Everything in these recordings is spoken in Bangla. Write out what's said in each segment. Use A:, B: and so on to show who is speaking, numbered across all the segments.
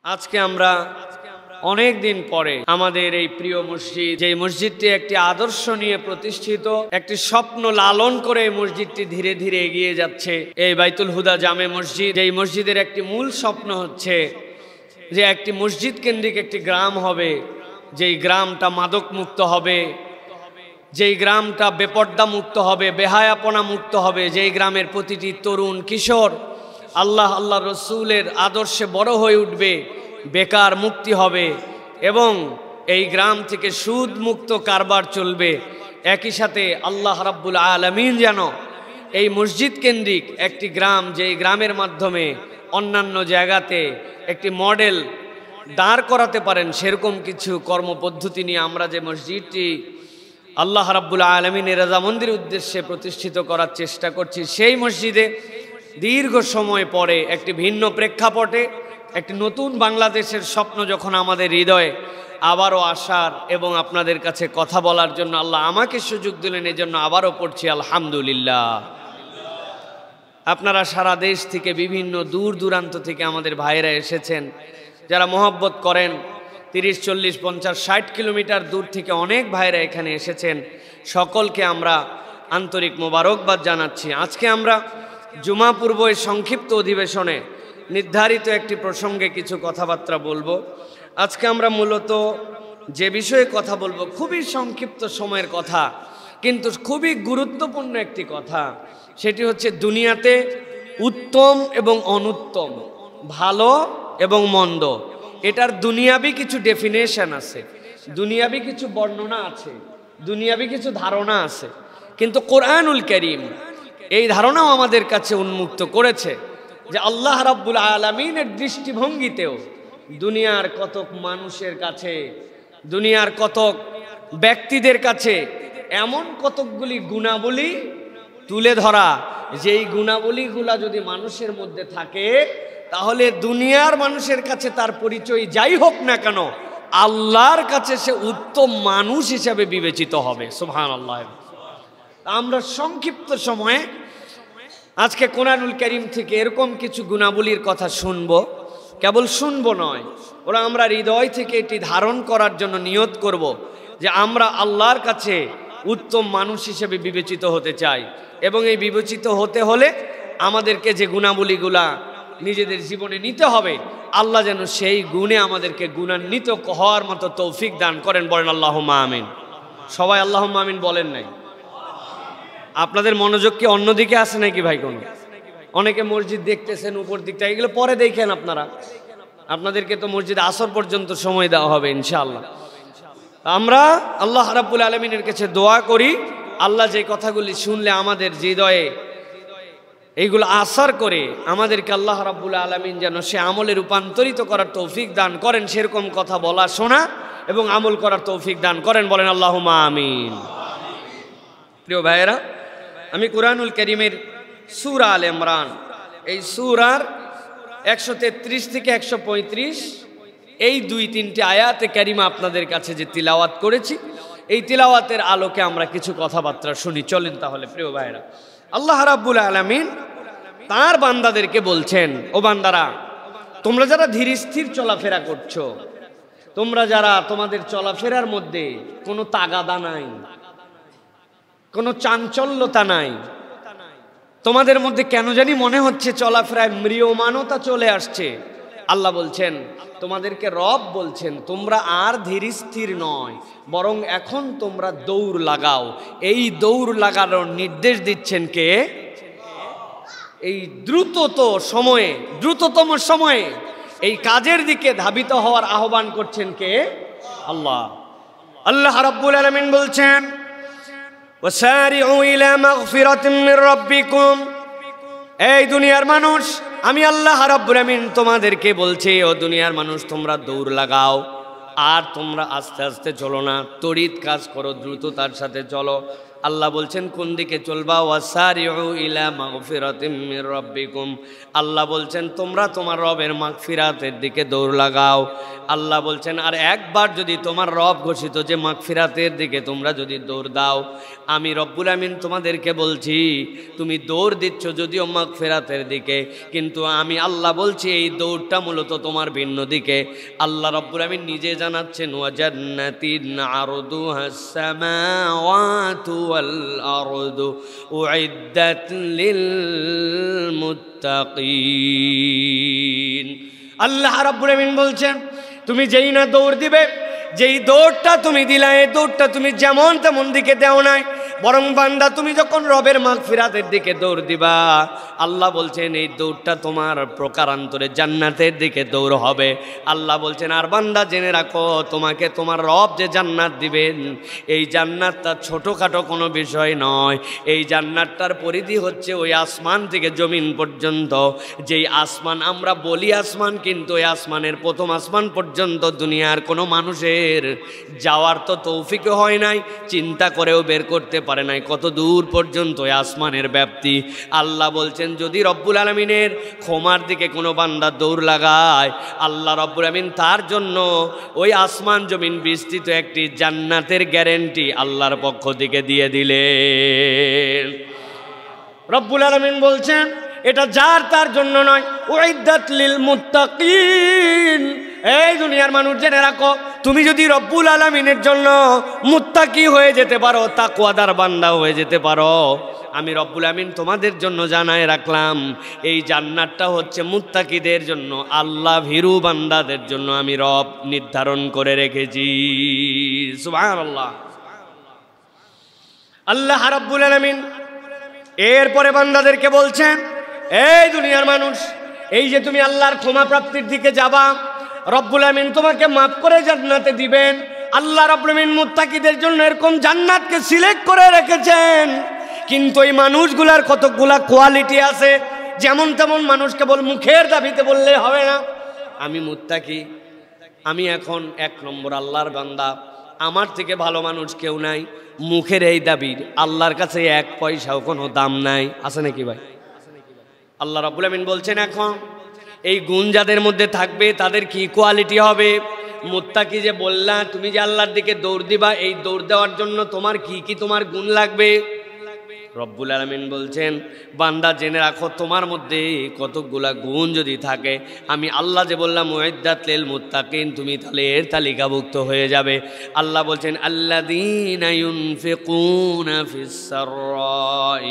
A: আজকে আমরা অনেক দিন পরে আমাদের এই প্রিয় মসজিদ, যে মসজিদটি একটি আদর্শ নিয়ে প্রতিষ্ঠিত, একটি স্বপ্ন লালন করে এই মসজিদটি ধীরে ধীরে এগিয়ে যাচ্ছে। এই বাইতুল হুদা জামে মসজিদ, এই মসজিদের একটি মূল স্বপ্ন হচ্ছে যে একটি মসজিদ কেন্দ্রিক একটি গ্রাম হবে, যেই গ্রামটা মাদক মুক্ত হবে, যেই গ্রামটা বেপর্দা মুক্ত হবে, বেহায়াপনা মুক্ত হবে, যেই গ্রামের প্রতিটি তরুণ কিশোর আল্লাহ রসুলের আদর্শে বড় হয়ে উঠবে, বেকার মুক্তি হবে এবং এই গ্রাম থেকে সুদ মুক্ত কারবার চলবে। একই সাথে আল্লাহ রাব্বুল আলামিন যেন এই মসজিদ কেন্দ্রিক একটি গ্রাম, যেই গ্রামের মাধ্যমে অন্যান্য জায়গাতে একটি মডেল দাঁড় করাতে পারেন, সেরকম কিছু কর্মপদ্ধতি নিয়ে আমরা যে মসজিদটি আল্লাহ রাব্বুল আলামিনের রাজামন্দির উদ্দেশ্যে প্রতিষ্ঠিত করার চেষ্টা করছি, সেই মসজিদে দীর্ঘ সময় পরে একটি ভিন্ন প্রেক্ষাপটে একটি নতুন বাংলাদেশের স্বপ্ন যখন আমাদের হৃদয়ে আবারও আসার এবং আপনাদের কাছে কথা বলার জন্য আল্লাহ আমাকে সুযোগ দিলেন, এজন্য আবারও পড়ছি আলহামদুলিল্লাহ। আপনারা সারা দেশ থেকে, বিভিন্ন দূর দূরান্ত থেকে আমাদের ভাইরা এসেছেন, যারা মহব্বত করেন। 30, 40, 50, 60 কিলোমিটার দূর থেকে অনেক ভাইরা এখানে এসেছেন। সকলকে আমরা আন্তরিক মোবারকবাদ জানাচ্ছি। আজকে আমরা জুমা পূর্ব এই সংক্ষিপ্ত অধিবেশনে নির্ধারিত একটি প্রসঙ্গে কিছু কথাবার্তা বলবো। আজকে আমরা মূলত যে বিষয়ে কথা বলবো খুবই সংক্ষিপ্ত সময়ের কথা, কিন্তু খুবই গুরুত্বপূর্ণ একটি কথা। সেটি হচ্ছে দুনিয়াতে উত্তম এবং অনুত্তম, ভালো এবং মন্দ, এটার দুনিয়াবি কিছু ডেফিনেশন আছে, দুনিয়াবি কিছু বর্ণনা আছে, দুনিয়াবি কিছু ধারণা আছে। কিন্তু কোরআনুল কারীম এই ধারণাও আমাদের কাছে উন্মুক্ত করেছে যে আল্লাহ রাব্বুল আলামিনের দৃষ্টিভঙ্গিতেও দুনিয়ার কতক মানুষের কাছে, দুনিয়ার কতক ব্যক্তিদের কাছে এমন কতকগুলি গুণাবলী তুলে ধরা, যেই গুণাবলীগুলা যদি মানুষের মধ্যে থাকে তাহলে দুনিয়ার মানুষের কাছে তার পরিচয় যাই হোক না কেন, আল্লাহর কাছে সে উত্তম মানুষ হিসাবে বিবেচিত হবে। সুবহানাল্লাহ। আমরা সংক্ষিপ্ত সময়ে আজকে কোরআনুল কারীম থেকে এরকম কিছু গুণাবলীর কথা শুনবো। কেবল শুনবো নয়, ওরা আমরা হৃদয় থেকে এটি ধারণ করার জন্য নিয়ত করব যে আমরা আল্লাহর কাছে উত্তম মানুষ হিসেবে বিবেচিত হতে চাই, এবং এই বিবেচিত হতে হলে আমাদেরকে যে গুণাবলীগুলা নিজেদের জীবনে নিতে হবে, আল্লাহ যেন সেই গুণে আমাদেরকে গুণান্বিত হওয়ার মতো তৌফিক দান করেন। বলেন আল্লাহুম্মা আমিন। সবাই আল্লাহুম্মা আমিন বলেন নাই? আপনাদের মনোযোগ কি অন্যদিকে আছে নাকি ভাই? কোনো অনেকে মসজিদ দেখতেছেন উপর দিকটা, এগুলো পরে দেখেন আপনারা, আপনাদেরকে তো মসজিদ আসর পর্যন্ত সময় দেওয়া হবে ইনশাআল্লাহ। আমরা আল্লাহ রাব্বুল আলামিনের কাছে দোয়া করি, আল্লাহ যে কথাগুলি শুনলে আমাদের হৃদয়ে এইগুলো আসার করে আমাদেরকে আল্লাহ রাব্বুল আলামিন যেন সে আমলে রূপান্তরিত করার তৌফিক দান করেন, সেরকম কথা বলা, শোনা এবং আমল করার তৌফিক দান করেন। বলেন আল্লাহুম্মা আমিন। প্রিয় ভাইয়েরা, আমি কোরআনুল কারীমের সূরা আলে ইমরান, এই সূরার 133 থেকে 135 এই 2-3টি আয়াতে কারিমা আপনাদের কাছে যে তিলাওয়াত করেছি, এই তিলাওয়াতের আলোকে আমরা কিছু কথাবার্তা শুনি। চলেন তাহলে প্রিয় ভাইয়েরা, আল্লাহ রাব্বুল আলামিন তার বান্দাদেরকে বলছেন, ও বান্দারা, তোমরা যারা ধীর স্থির চলাফেরা করছো, তোমরা যারা তোমাদের চলাফেরার মধ্যে কোনো তাগাদা নাই, কোনো চাঞ্চল্যতা নাই, তোমাদের মধ্যে কেন জানি মনে হচ্ছে চলাফেরায় ম্রিয়মানতা চলে আসছে, আল্লাহ বলছেন, তোমাদেরকে রব বলছেন তোমরা আর ধীর স্থির নয়, বরং এখন তোমরা দৌড় লাগাও। এই দৌড় লাগানোর নির্দেশ দিচ্ছেন কে? এই দ্রুততম সময়ে এই কাজের দিকে ধাবিত হওয়ার আহ্বান করছেন কে? আল্লাহ। আল্লাহ রাব্বুল আলামিন বলছেন, ওয়াসারিউ ইলা মাগফিরাতিন মির রাব্বিকুম। এই দুনিয়ার মানুষ, আমি আল্লাহ রাব্বুল আলামিন তোমাদেরকে বলছি, ও দুনিয়ার মানুষ, তোমরা দৌড় লাগাও, আর তোমরা আস্তে আস্তে চলো না, তড়িৎ কাজ করো, দ্রুততার সাথে চলো। আল্লাহ বলছেন কোন দিকে চলবা? ওয়াসারিউ ইলা মাগফিরাতিন মির রাব্বিকুম। আল্লাহ বলছেন তোমরা তোমার রবের মাগফিরাতের দিকে দৌড় লাগাও। আল্লাহ বলছেন আর একবার যদি তোমার রব ঘোষিত যে মাগফিরাতের দিকে তোমরা যদি দৌড় দাও, আমি রব্বুল আমিন তোমাদেরকে বলছি তুমি দৌড় দিচ্ছ যদিও মাগফিরাতের দিকে, কিন্তু আমি আল্লাহ বলছি এই দৌড়টা মূলত তোমার ভিন্ন দিকে। আল্লাহ রব্বুল আমিন নিজে জানাচ্ছেন ওয়া জান্নাতিন আরদুহাস সামাওয়াতু ওয়াল আরদু উইদ্দাত লিল মুত্তাকিন। আল্লাহ রাব্বুল আমিন বলছেন তুমি যেই না দৌড় দিবে, যেই দৌড়টা তুমি দিলা এই দৌড়টা তুমি যেমন তেমন দিকে দেও নাই, বরং বান্দা তুমি যখন রবের মাগফিরাতের দিকে দৌড় দিবা, আল্লাহ বলছেন এই দৌড়টা তোমার প্রকারান্তরে জান্নাতের দিকে দৌড় হবে। আল্লাহ বলছেন আর বান্দা জেনে রাখো তোমাকে তোমার রব যে জান্নাত দিবেন এই জান্নাতটা ছোটোখাটো কোনো বিষয় নয়। এই জান্নাতটার পরিধি হচ্ছে ওই আসমান থেকে জমিন পর্যন্ত। যেই আসমান আমরা বলি আসমান, কিন্তু ওই আসমানের প্রথম আসমান পর্যন্ত দুনিয়ার কোনো মানুষের যাওয়ার তো তৌফিক হয় নাই, চিন্তা করেও বের করতে পারে নাই কত দূর পর্যন্ত ওই আসমানের ব্যাপ্তি। আল্লাহ বলছেন যদি রব্বুল আলমিনের ক্ষমার দিকে কোনো বান্দা দৌড় লাগায়, আল্লাহ রব্বুল আলমিন তার জন্য ওই আসমান জমিন বিস্তৃত একটি জান্নাতের গ্যারেন্টি আল্লাহর পক্ষ থেকে দিয়ে দিলেন। রব্বুল আলমিন বলছেন এটা যার তার জন্য নয়, উইদ্দাত লিল মুত্তাকিন। এই দুনিয়ার মানুষ জেনে রাখো তুমি যদি রব্বুল আলামিনের জন্য মুত্তাকি হয়ে যেতে পারো, তাকওয়াদার বান্দা হয়ে যেতে পারো, আমি রব্বুল আমিন তোমাদের জন্য জানায় রাখলাম এই জান্নাতটা হচ্ছে মুত্তাকিদের জন্য, আল্লাহ ভীরু বান্দাদের জন্য আমি রব নির্ধারণ করে রেখেছি। সুবহানাল্লাহ। আল্লাহ রাব্বুল আলামিন এরপরে বান্দাদেরকে বলছেন এই দুনিয়ার মানুষ, এই যে তুমি আল্লাহর ক্ষমা প্রাপ্তির দিকে যাবা, রব্বুল আমিন তোমাকে মাফ করে জান্নাতে দিবেন। আল্লাহ রব্বুল আমিন মুত্তাকিদের জন্য এরকম জান্নাতকে সিলেক্ট করে রেখেছেন, কিন্তু এই মানুষগুলার কতগুলা কোয়ালিটি আছে। যেমন তেমন মানুষ কেবল মুখের দাবিতে বললে হবে না আমি মুত্তাকি, আমি এখন 1 নম্বর আল্লাহর বান্দা, আমার থেকে ভালো মানুষ কেউ নাই, মুখের এই দাবির আল্লাহর কাছে 1 পয়সাও কোনো দাম নাই। আছে নাকি ভাই? আল্লাহ রাব্বুল আমিন বলছেন এখন এই গুণ যাদের মধ্যে থাকবে তাদের কি কোয়ালিটি হবে? মুত্তাকি যে বললা তুমি যে আল্লাহর দিকে দৌড় দিবা, এই দৌড় দেওয়ার জন্য তোমার কি কি তোমার গুণ লাগবে? রব্বুল আলামিন বলছেন বান্দা জেনে রাখো তোমার মধ্যে কতগুলা গুণ যদি থাকে, আমি আল্লাহ যে বললাম উইদ্দাত লিল মুত্তাকিন, তুমি তাহলে এর তালিকাভুক্ত হয়ে যাবে। আল্লাহ বলছেন আল্লাযীনা ইউনফিকুনা ফিস সাররাই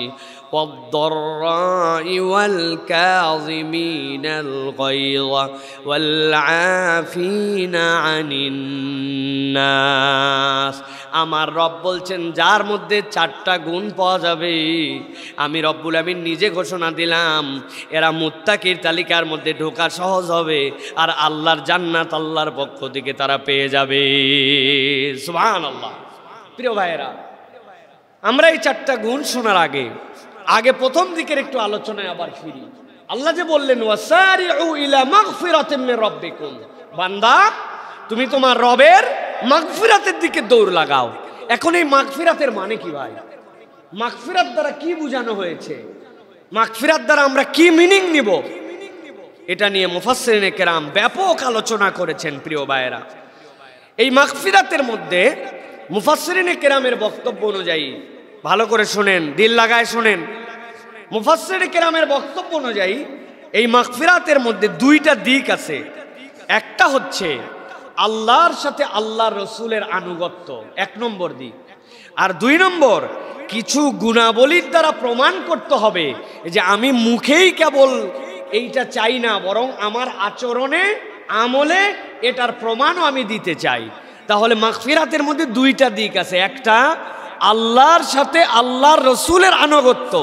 A: والضراء والكاظمين الغيظ والعافين عن الناس। আমার রব বলছেন যার মধ্যে 4টা গুণ পাওয়া যাবে, আমি রব্বুল আমিন নিজে ঘোষণা দিলাম এরা মুত্তাকির তালিকার মধ্যে ঢোকা সহজ হবে, আর আল্লাহর জান্নাত আল্লাহর পক্ষ থেকে তারা পেয়ে যাবে। সুবহানাল্লাহ। প্রিয় ভাইয়েরা, আমরা এই 4টা গুণ শোনার আগে প্রথম দিকের একটু আলোচনায় আবার ফিরি। আল্লাহ যে বললেন ওয়াসারিউ ইলা মাগফিরাতিম মির রাব্বিকুম, বান্দা তুমি তোমার রবের মাগফিরাতের দিকে দৌড় লাগাও। এখন এই মাগফিরাতের মানে কি ভাই? মাগফিরাত দ্বারা কি বোঝানো হয়েছে? মাগফিরাত দ্বারা আমরা কি মিনিং নিব? এটা নিয়ে মুফাসসিরিনে কেরাম ব্যাপক আলোচনা করেছেন। প্রিয় ভাইয়েরা, এই মাগফিরাতের মধ্যে মুফাসসিরিনে কেরামের বক্তব্য অনুযায়ী, ভালো করে শুনেন, দিল লাগায় শুনেন, মুফাসসিরিনে কেরামের বক্তব্য অনুযায়ী এই মাগফিরাতের মধ্যে 2টা দিক আছে। একটা হচ্ছে আল্লাহর সাথে আল্লাহর রসুলের আনুগত্য, 1 নম্বর দিক। আর 2 নম্বর কিছু গুণাবলীর দ্বারা প্রমাণ করতে হবে যে আমি মুখেই কেবল এইটা চাই না, বরং আমার আচরণে আমলে এটার প্রমাণও আমি দিতে চাই। তাহলে মাগফিরাতের মধ্যে 2টা দিক আছে, একটা আল্লাহর সাথে আল্লাহর রসুলের আনুগত্য,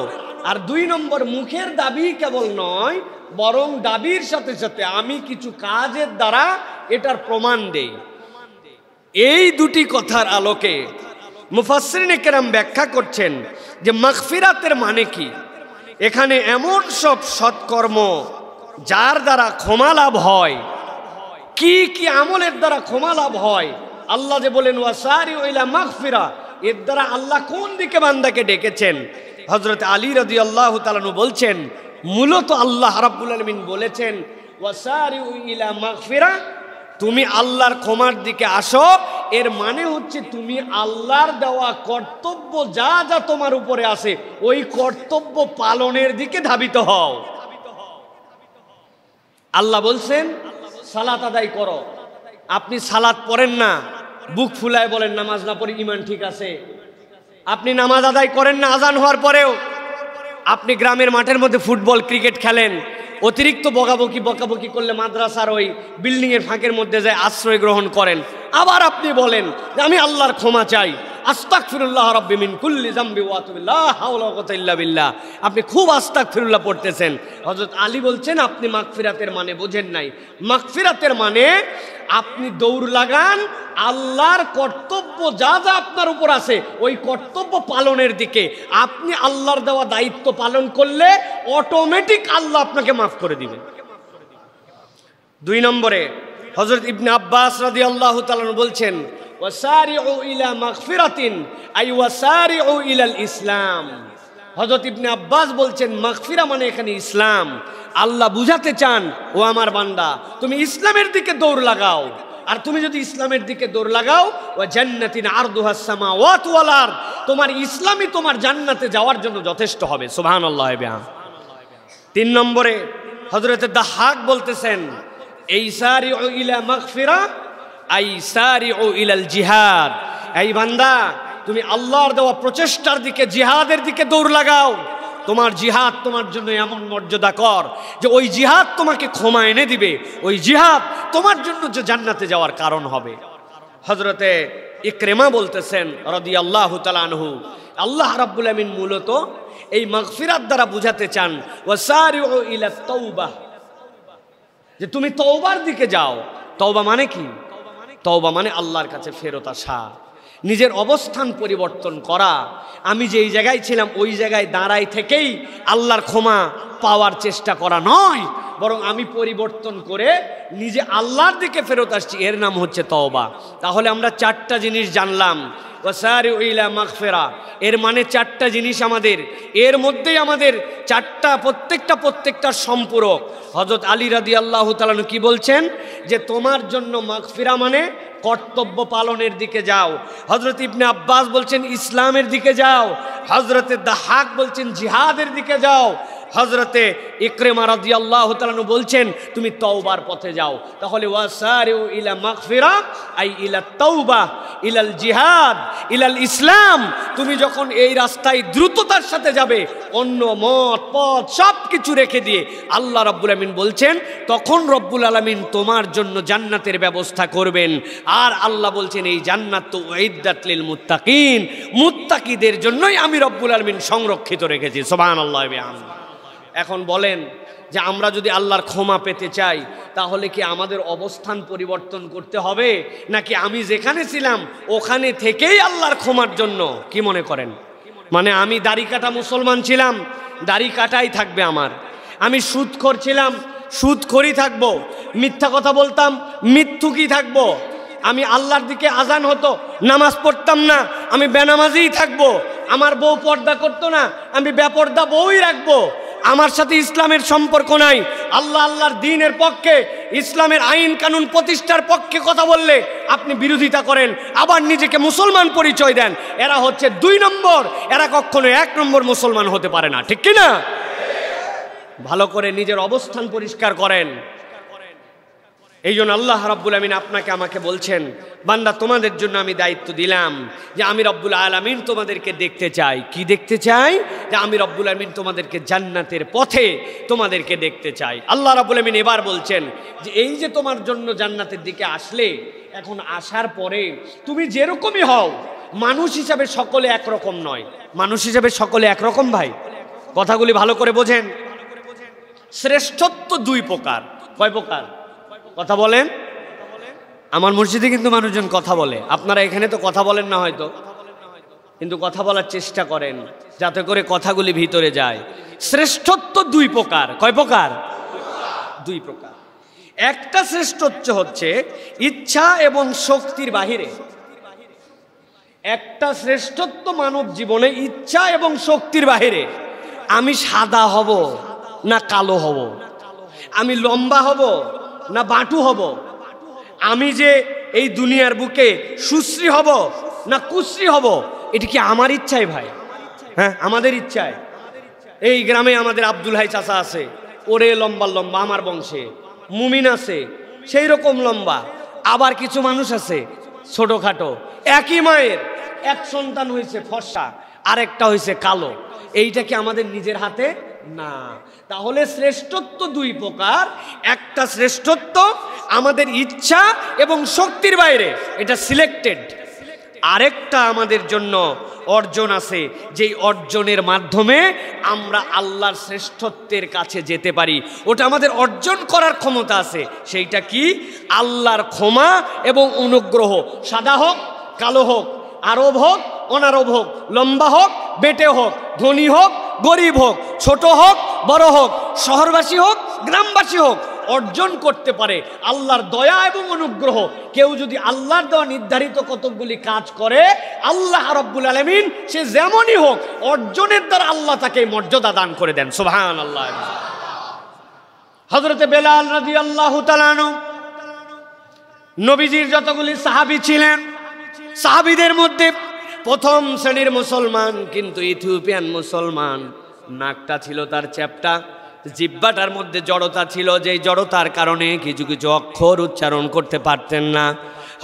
A: আর 2 নম্বর মুখের দাবি কেবল নয়, বরং দাবির সাথে সাথে আমি কিছু কাজের দ্বারা এটার প্রমাণ দেই। এই 2টি কথার আলোকে মুফাসসিরিনে কেরাম ব্যাখ্যা করছেন যে মাগফিরাতের মানে কি। এখানে এমন সব সৎকর্ম যার দ্বারা ক্ষমা লাভ হয়, কি কি আমলের দ্বারা ক্ষমা লাভ হয়। আল্লাহ যে বলেন ওয়াসারিউ ইলা মাগফিরা, এর দ্বারা আল্লাহ কোন দিকে বান্দাকে ডেকেছেন? হযরত আলী রাদিয়াল্লাহু তাআলা আনহু বলছেন মূলত আল্লাহ রাব্বুল আলামিন বলেছেন ওয়াসারিউ ইলা মাগফিরা তুমি আল্লাহর ক্ষমার দিকে আসো, এর মানে হচ্ছে তুমি আল্লাহর দেওয়া কর্তব্য যা যা তোমার উপরে আছে ওই কর্তব্য পালনের দিকে ধাবিত হও। আল্লাহ বলছেন সালাত আদায় করো, আপনি সালাত পড়েন না, বুক ফুলায় বলেন নামাজ না পড়ে ঈমান ঠিক আছে। আপনি নামাজ আদায় করেন না আজান হওয়ার পরেও, আপনি গ্রামের মাঠের মধ্যে ফুটবল ক্রিকেট খেলেন, অতিরিক্ত বকাবকি করলে মাদ্রাসার ওই বিল্ডিং এর ফাঁকের মধ্যে যায় আশ্রয় গ্রহণ করেন, আবার আপনি বলেন যে আমি আল্লাহর ক্ষমা চাই, আস্তাগফিরুল্লাহ রাব্বি মিন কুল্লি যামবি ওয়া আতুবু ইলাইহি, লা হাওলা ওয়া কুওয়াতা ইল্লা বিল্লাহ। আপনি খুব আস্তাগফিরুল্লাহ পড়তেছেন। হযরত আলী বলছেন আপনি মাগফিরাতের মানে বোঝেন নাই। মাগফিরাতের মানে আপনি দৌড় লাগান আল্লাহর কর্তব্য যা যা আপনার উপর আছে ওই কর্তব্য পালনের দিকে। আপনি আল্লাহর দেওয়া দায়িত্ব পালন করলে অটোমেটিক আল্লাহ আপনাকে মাফ করে দিবেন। 2 নম্বরে হযরত ইবনে আব্বাস রাদিয়াল্লাহু তাআলা বলছেন ওয়াসারিউ ইলা মাগফিরাতিন আই ওয়াসারিউ ইলাল ইসলাম। হযরত ইবনে আব্বাস বলছেন মাগফিরা মানে এখানে ইসলাম। আল্লাহ বুঝাতে চান ও আমার বান্দা তুমি ইসলামের দিকে দৌড় লাগাও, আর তুমি যদি ইসলামের দিকে দৌড় লাগাও ওয়া জান্নাতিন আরদুহাস সামাওয়াতু ওয়াল আরদ, তোমার ইসলামই তোমার জান্নাতে যাওয়ার জন্য যথেষ্ট হবে। সুবহানাল্লাহ। 3 নম্বরে হযরত দাহাক বলতেছেন এইসারিউ ইলা মাগফিরা আইসারিউ ইলাল জিহাদ। এই বান্দা তুমি আল্লাহর দেওয়া প্রচেষ্টার দিকে জিহাদের দিকে দৌড় লাগাও। তোমার জিহাদ তোমার জন্য এমন মর্যাদা কর যে ওই জিহাদ তোমাকে ক্ষমা এনে দিবে, ওই জিহাদ তোমার জন্য যে জান্নাতে যাওয়ার কারণ হবে। হযরতে ইকরিমা বলতেছেন রাদিয়াল্লাহু তাআলা আনহু আল্লাহ রাব্বুল আমিন মূলত এই মাগফিরাত দ্বারা বুঝাতে চান ওয়াসারিউ ইলা তাওবাহ, যে তুমি তওবার দিকে যাও। তওবা মানে কি? তওবা মানে আল্লাহর কাছে ফেরত আসা, নিজের অবস্থান পরিবর্তন করা। আমি যেই জায়গায় ছিলাম ওই জায়গায় দাঁড়াই থেকেই আল্লাহর ক্ষমা পাওয়ার চেষ্টা করা নয়, বরং আমি পরিবর্তন করে নিজে আল্লাহর দিকে ফেরত আসছি, এর নাম হচ্ছে তওবা। তাহলে আমরা 4টা জিনিস জানলাম। ওয়াসারিউ ইলা মাগফিরা এর মানে 4টা জিনিস আমাদের, এর মধ্যেই আমাদের 4টা প্রত্যেকটা সম্পূরক। হযরত আলী রাদিয়াল্লাহু তাআলা কি বলছেন যে তোমার জন্য মাগফিরা মানে কর্তব্য পালনের দিকে যাও। হযরত ইবনে আব্বাস বলছেন ইসলামের দিকে যাও। হযরতে দাহাক বলছেন জিহাদের দিকে যাও। হযরতে ইকরিমা রাদিয়াল্লাহু তাআলা বলছেন তুমি তওবার পথে যাও। তাহলে ওয়াসারিউ ইলা মাগফিরা আই ইলা তাওবা ইলাল জিহাদ ইলাল ইসলাম। তুমি যখন এই রাস্তায় দ্রুততার সাথে যাবে, অন্য মত পথ সব কিছু রেখে দিয়ে আল্লাহ রাব্বুল আমিন বলছেন তখন রব্বুল আলামিন তোমার জন্য জান্নাতের ব্যবস্থা করবেন। আর আল্লাহ বলছেন এই জান্নাত তো উইদ্দাত লিল মুত্তাকিন, মুত্তাকিদের জন্যই আমি রব্বুল আলামিন সংরক্ষিত রেখেছি। সুবহানাল্লাহ। এখন বলেন যে আমরা যদি আল্লাহর ক্ষমা পেতে চাই তাহলে কি আমাদের অবস্থান পরিবর্তন করতে হবে, নাকি আমি যেখানে ছিলাম ওখানে থেকেই আল্লাহর ক্ষমার জন্য? কি মনে করেন? মানে আমি দাড়ি কাটা মুসলমান ছিলাম, দাড়ি কাটাই থাকবে আমার। আমি সুদখোর ছিলাম, সুদখোরই থাকবো। মিথ্যা কথা বলতাম, মিথ্যুকই থাকবো। আমি আল্লাহর দিকে আজান হতো, নামাজ পড়তাম না, আমি বেনামাজিই থাকবো। আমার বউ পর্দা করতো না, আমি বেপর্দা বউই রাখবো। আমার সাথে ইসলামের সম্পর্ক নাই। আল্লাহর দ্বীনের পক্ষে, ইসলামের আইন কানুন প্রতিষ্ঠার পক্ষে কথা বললে আপনি বিরোধিতা করেন, আবার নিজেকে মুসলমান পরিচয় দেন। এরা হচ্ছে 2 নম্বর, এরা কখনো 1 নম্বর মুসলমান হতে পারে না। ঠিক কি না? ভালো করে নিজের অবস্থান পরিষ্কার করেন। এই জন্য আল্লাহ রাব্বুল আমিন আপনাকে আমাকে বলছেন বান্দা তোমাদের জন্য আমি দায়িত্ব দিলাম যে আমি রব্বুল আলামিন তোমাদেরকে দেখতে চাই। কি দেখতে চাই? যে আমি রব্বুল আলামিন তোমাদেরকে জান্নাতের পথে তোমাদেরকে দেখতে চাই। আল্লাহ রাব্বুল আমিন এবার বলছেন যে এই যে তোমার জন্য জান্নাতের দিকে আসলে, এখন আসার পরে তুমি যেরকমই হও, মানুষ হিসাবে সকলে একরকম নয়। মানুষ হিসাবে সকলে একরকম ভাই, কথাগুলি ভালো করে বোঝেন। শ্রেষ্ঠত্ব 2 প্রকার। কয় প্রকার? কথা বলেন। আমার মসজিদে কিন্তু মানুষজন কথা বলে, আপনারা এখানে তো কথা বলেন না হয়তো, কিন্তু কথা বলার চেষ্টা করেন যাতে করে কথাগুলি ভিতরে যায়। শ্রেষ্ঠত্ব 2 প্রকার। কয় প্রকার? 2 প্রকার। একটা শ্রেষ্ঠত্ব হচ্ছে ইচ্ছা এবং শক্তির বাহিরে। একটা শ্রেষ্ঠত্ব মানব জীবনে ইচ্ছা এবং শক্তির বাহিরে। আমি সাদা হব না কালো হব, আমি লম্বা হব না বাটু হব, আমি যে এই দুনিয়ার বুকে সুশ্রী হব না কুশ্রী হব, এটা কি আমার ইচ্ছায় ভাই? হ্যাঁ, আমাদের ইচ্ছায়। এই গ্রামে আমাদের আব্দুল হাই চাচা আছে, ওরে লম্বা লম্বা, আমার বংশে মুমিন আছে সেই রকম লম্বা। আবার কিছু মানুষ আছে ছোটখাটো, একই মায়ের এক সন্তান হয়েছে ফর্সা, আরেকটা হয়েছে কালো। এইটা কি আমাদের নিজের হাতে? না। তাহলে শ্রেষ্ঠত্ব দুই প্রকার, একটা শ্রেষ্ঠত্ব আমাদের ইচ্ছা এবং শক্তির বাইরে, এটা সিলেক্টেড। আরেকটা আমাদের জন্য অর্জন আছে, যেই অর্জনের মাধ্যমে আমরা আল্লাহর শ্রেষ্ঠত্বের কাছে যেতে পারি, ওটা আমাদের অর্জন করার ক্ষমতা আছে। সেইটা কি? আল্লাহর ক্ষমা এবং অনুগ্রহ। সাদা হোক কালো হোক, আরব হোক অনারব হোক, লম্বা হোক বেটে হোক, ধনী হোক গরিব হোক, ছোট হোক বড় হোক, শহরবাসী হোক গ্রামবাসী হোক, অর্জন করতে পারে আল্লাহর দয়া এবং অনুগ্রহ। কেউ যদি আল্লাহর দেওয়া নির্ধারিত কতকগুলি কাজ করে, আল্লাহ রাব্বুল আলামিন সে যেমনই হোক অর্জনের দ্বারা আল্লাহ তাকে মর্যাদা দান করে দেন। সুবহানাল্লাহ। হযরতে বেলাল রাদিয়াল্লাহু তাআলা আনহু, নবীজির যতগুলি সাহাবী ছিলেন, সাহাবীদের মধ্যে প্রথম শ্রেণীর মুসলমান, কিন্তু ইথিওপিয়ান মুসলমান। নাকটা ছিল তার চ্যাপ্টা, জিহ্বাটার মধ্যে জড়তা ছিল, যেই জড়তার কারণে কিছু কিছু অক্ষর উচ্চারণ করতে পারতেন না।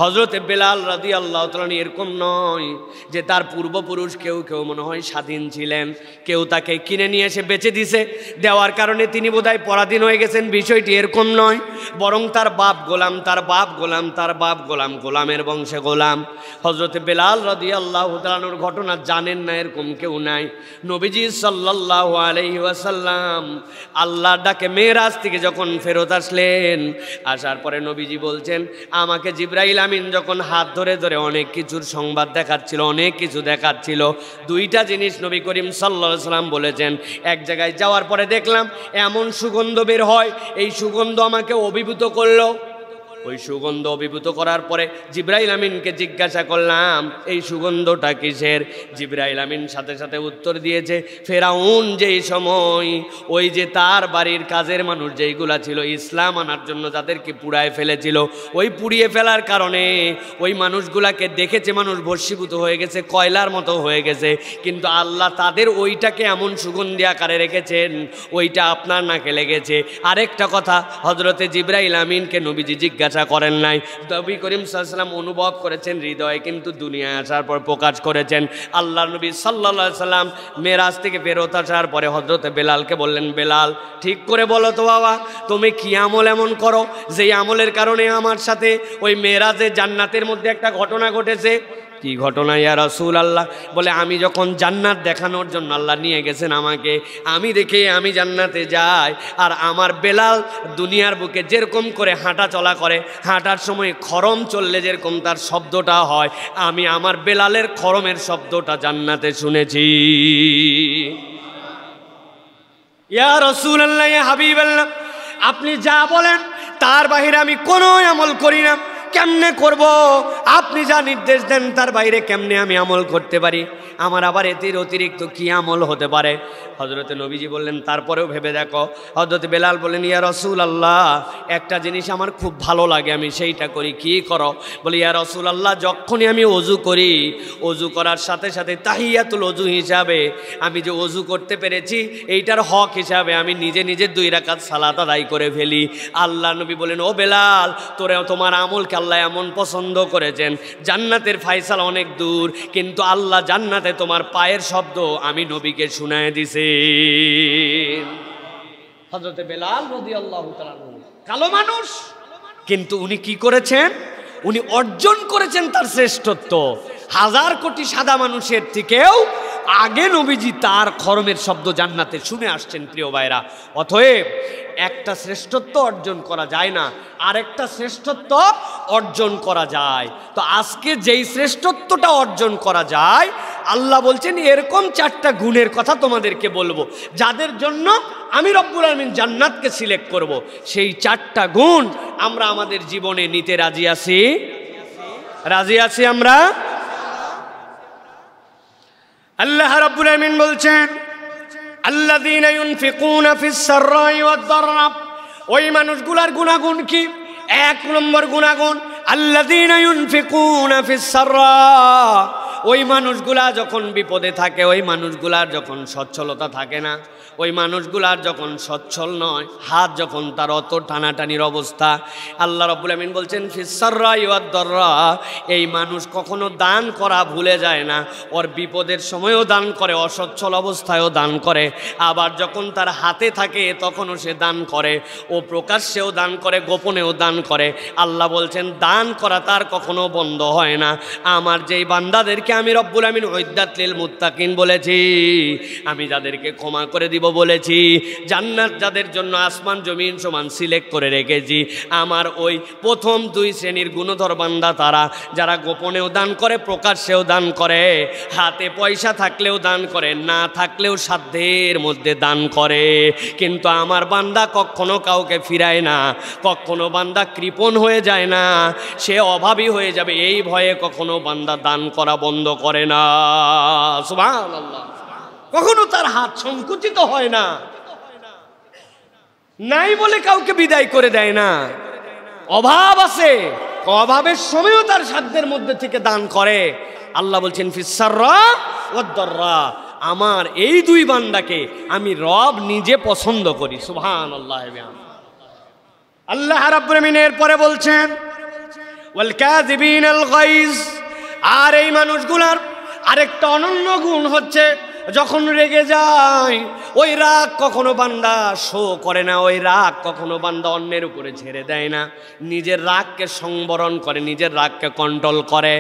A: হযরতে বেলাল রাদিয়াল্লাহু তাআলা এরকম নয় যে তার পূর্বপুরুষ কেউ কেউ মনে হয় স্বাধীন ছিলেন, কেউ তাকে কিনে নিয়ে এসে বেচে দিছে, দেওয়ার কারণে তিনি বোধহয় পরাধীন হয়ে গেছেন। বিষয়টি এরকম নয়, বরং তার বাপ গোলাম, তার বাপ গোলাম, তার বাপ গোলাম, গোলামের বংশে গোলাম। হযরতে বেলাল রাদিয়াল্লাহু তাআলার ঘটনা জানেন না এরকম কেউ নাই। নবীজি সাল্লাল্লাহু আলাইহি ওয়াসাল্লাম আল্লাহর ডাকে মেরাজ থেকে যখন ফেরত আসলেন, আসার পরে নবীজি বলছেন, আমাকে জিবরাইল আমিন যখন হাত ধরে ধরে অনেক কিছুর সংবাদ দেখাচ্ছিল, অনেক কিছু দেখাচ্ছিল, দুইটা জিনিস নবী করিম সাল্লাল্লাহু আলাইহি ওয়াসাল্লাম বলেছেন। এক জায়গায় যাওয়ার পরে দেখলাম এমন সুগন্ধ বের হয়, এই সুগন্ধ আমাকে অভিভূত করলো। ওই সুগন্ধ অভিভূত করার পরে জিবরাইল আমিনকে জিজ্ঞাসা করলাম, এই সুগন্ধটা কিসের? জিবরাইল আমিন সাথে সাথে উত্তর দিয়েছে, ফেরাউন যেই সময় ওই যে তার বাড়ির কাজের মানুষ যেইগুলা ছিল ইসলাম আনার জন্য যাদেরকে পুড়ায় ফেলেছিল, ওই পুড়িয়ে ফেলার কারণে ওই মানুষগুলাকে দেখেছে মানুষ ভস্মীভূত হয়ে গেছে, কয়লার মতো হয়ে গেছে, কিন্তু আল্লাহ তাদের ওইটাকে এমন সুগন্ধি আকারে রেখেছেন, ওইটা আপনার নাকে লেগেছে। আরেকটা কথা, হযরতে জিবরাইল আমিনকে নবীজি জিজ্ঞাসা করেন নাই, নবী করিম সাল্লাল্লাহু আলাইহি ওয়াসাল্লাম অনুভব করেছেন হৃদয়ে, কিন্তু দুনিয়ায় আসার পর প্রকাশ করেছেন। আল্লাহ নবী সাল্লাল্লাহু আলাইহি ওয়াসাল্লাম মেরাজ থেকে ফেরত আসার পরে হযরতে বেলালকে বললেন, বেলাল ঠিক করে বলো তো বাবা, তুমি কি আমল এমন করো যেই আমলের কারণে আমার সাথে ওই মেরাজে জান্নাতের মধ্যে একটা ঘটনা ঘটেছে? কি ঘটনা ইয়া রাসূলুল্লাহ? বলে, আমি যখন জান্নাত দেখানোর জন্য আল্লাহ নিয়ে গেছেন আমাকে, আমি দেখে আমি জান্নাতে যাই, আর আমার বেলাল দুনিয়ার বুকে যেরকম করে হাঁটা চলা করে, হাঁটার সময় খরম চললে যেরকম তার শব্দটা হয়, আমি আমার বেলালের খরমের শব্দটা জান্নাতে শুনেছি। ইয়া রাসূলুল্লাহ, ইয়া হাবিবাল্লাহ, আপনি যা বলেন তার বাইরে আমি কোনো আমল করি না। কেমনে করব? আপনি যা নির্দেশ দেন তার বাইরে কেমনে আমি আমল করতে পারি? আমার আবার এর অতিরিক্ত কি আমল হতে পারে? হযরতে নবীজি বললেন, তারপরেও ভেবে দেখো। হযরত বেলাল বলেন, ইয়া রাসূলুল্লাহ, একটা জিনিস আমার খুব ভালো লাগে, আমি সেইটা করি। কি করো? বলে, ইয়া রাসূলুল্লাহ, যখনই আমি ওযু করি, ওযু করার সাথে সাথে তাহিয়াতুল ওযু হিসাবে আমি যে ওযু করতে পেরেছি এইটার হক হিসাবে আমি নিজে নিজে 2 রাকাত সালাত আদায় করে ফেলি। আল্লাহ নবী বলেন, ও বেলাল, তোমার আমলকে আল্লাহ এমন পছন্দ করেছেন, জান্নাতের ফায়সালা অনেক দূর, কিন্তু আল্লাহ জান্নাতে তোমার পায়ের শব্দ আমি নবীকে শুনায় দিছি। হযরতে বেলাল রাদিয়াল্লাহু তাআলা কালো মানুষ, কিন্তু উনি কি করেছেন? উনি অর্জন করেছেন তার শ্রেষ্ঠত্ব। 1000 কোটি সাদা মানুষের থেকেও আগে নবীজি তার খরমের শব্দ জান্নাতে শুনে আসছেন। প্রিয় ভাইরা, অতএব একটা শ্রেষ্ঠত্ব অর্জন করা যায় না, আরেকটা শ্রেষ্ঠত্ব অর্জন করা যায়। তো আজকে যেই শ্রেষ্ঠত্বটা অর্জন করা যায়, আল্লাহ বলছেন এরকম 4টা গুণের কথা তোমাদেরকে বলবো, যাদের জন্য আমি রব্বুল আলামিন জান্নাতকে সিলেক্ট করব। সেই 4টা গুণ আমরা আমাদের জীবনে নিতে রাজি আছি? রাজি আছি আমরা? আল্লাহ রাব্বুল আলামিন বলছেন, আল্লাযীনা ইউনফিকুনা ফিস সাররাই ওয়াদ দাররা, ওই মানুষগুলার গুণাগুণ কি? 1 নম্বর গুণাগুণ, আল্লাযীনা ইউনফিকুনা ফিস সাররা, ওই মানুষগুলা যখন বিপদে থাকে, ওই মানুষগুলার যখন সচ্ছলতা থাকে না, ওই মানুষগুলার যখন সচ্ছল নয়, হাত যখন তার অত টানাটানির অবস্থা, আল্লাহ রাব্বুল আমিন বলছেন ফিস সাররা ওয়াদ দাররা, এই মানুষ কখনো দান করা ভুলে যায় না। ওর বিপদের সময়ও দান করে, অসচ্ছল অবস্থায়ও দান করে, আবার যখন তার হাতে থাকে তখনও সে দান করে, ও প্রকাশ্যেও দান করে, গোপনেও দান করে। আল্লাহ বলছেন দান করা তার কখনো বন্ধ হয় না। আমার যেই বান্দাদেরকে আমি রব্বুল আমিন উইদ্দাত লিল মুত্তাকিন বলেছি, আমি যাদেরকে ক্ষমা করে দিব বলেছি, জান্নাত যাদের জন্য আসমান জমিন সমান সিলেক্ট করে রেখেছি, আমার ওই প্রথম দুই শ্রেণীর গুণধর বান্দা তারা, যারা গোপনেও দান করে, প্রকাশ্যেও দান করে, হাতে পয়সা থাকলেও দান করে, না থাকলেও সাধ্যের মধ্যে দান করে। কিন্তু আমার বান্দা কখনো কাউকে ফিরায় না, কখনো বান্দা কৃপণ হয়ে যায় না, সে অভাবী হয়ে যাবে এই ভয়ে কখনো বান্দা দান করা বন্ধ করে না। সুবহানাল্লাহ। কখনো তার হাত সংকুচিত হয় না, নাই বলে কাউকে বিদায় করে দেয় না। অভাব আছে, অভাবের সময়ও তার সাধ্যের মধ্যে থেকে দান করে। আল্লাহ বলছেন ফিস সাররা ওয়াদ দাররা, আমার এই দুই বান্দাকে আমি রব নিজে পছন্দ করি। সুবহানাল্লাহ। আল্লাহ রাব্বুল আমিন এর পরে বলছেন ওয়াল কাযিবিনাল গায়জ, আর এই মানুষগুলার আরেকটা অনন্য গুণ হচ্ছে যখন রেগে যায়, ওই রাগ কখনো বান্দা শো করে না, ওই রাগ কখনো বান্দা অন্যের উপরে ছেড়ে দেয় না, নিজের রাগকে সংবরণ করে, নিজের রাগকে কন্ট্রোল করে।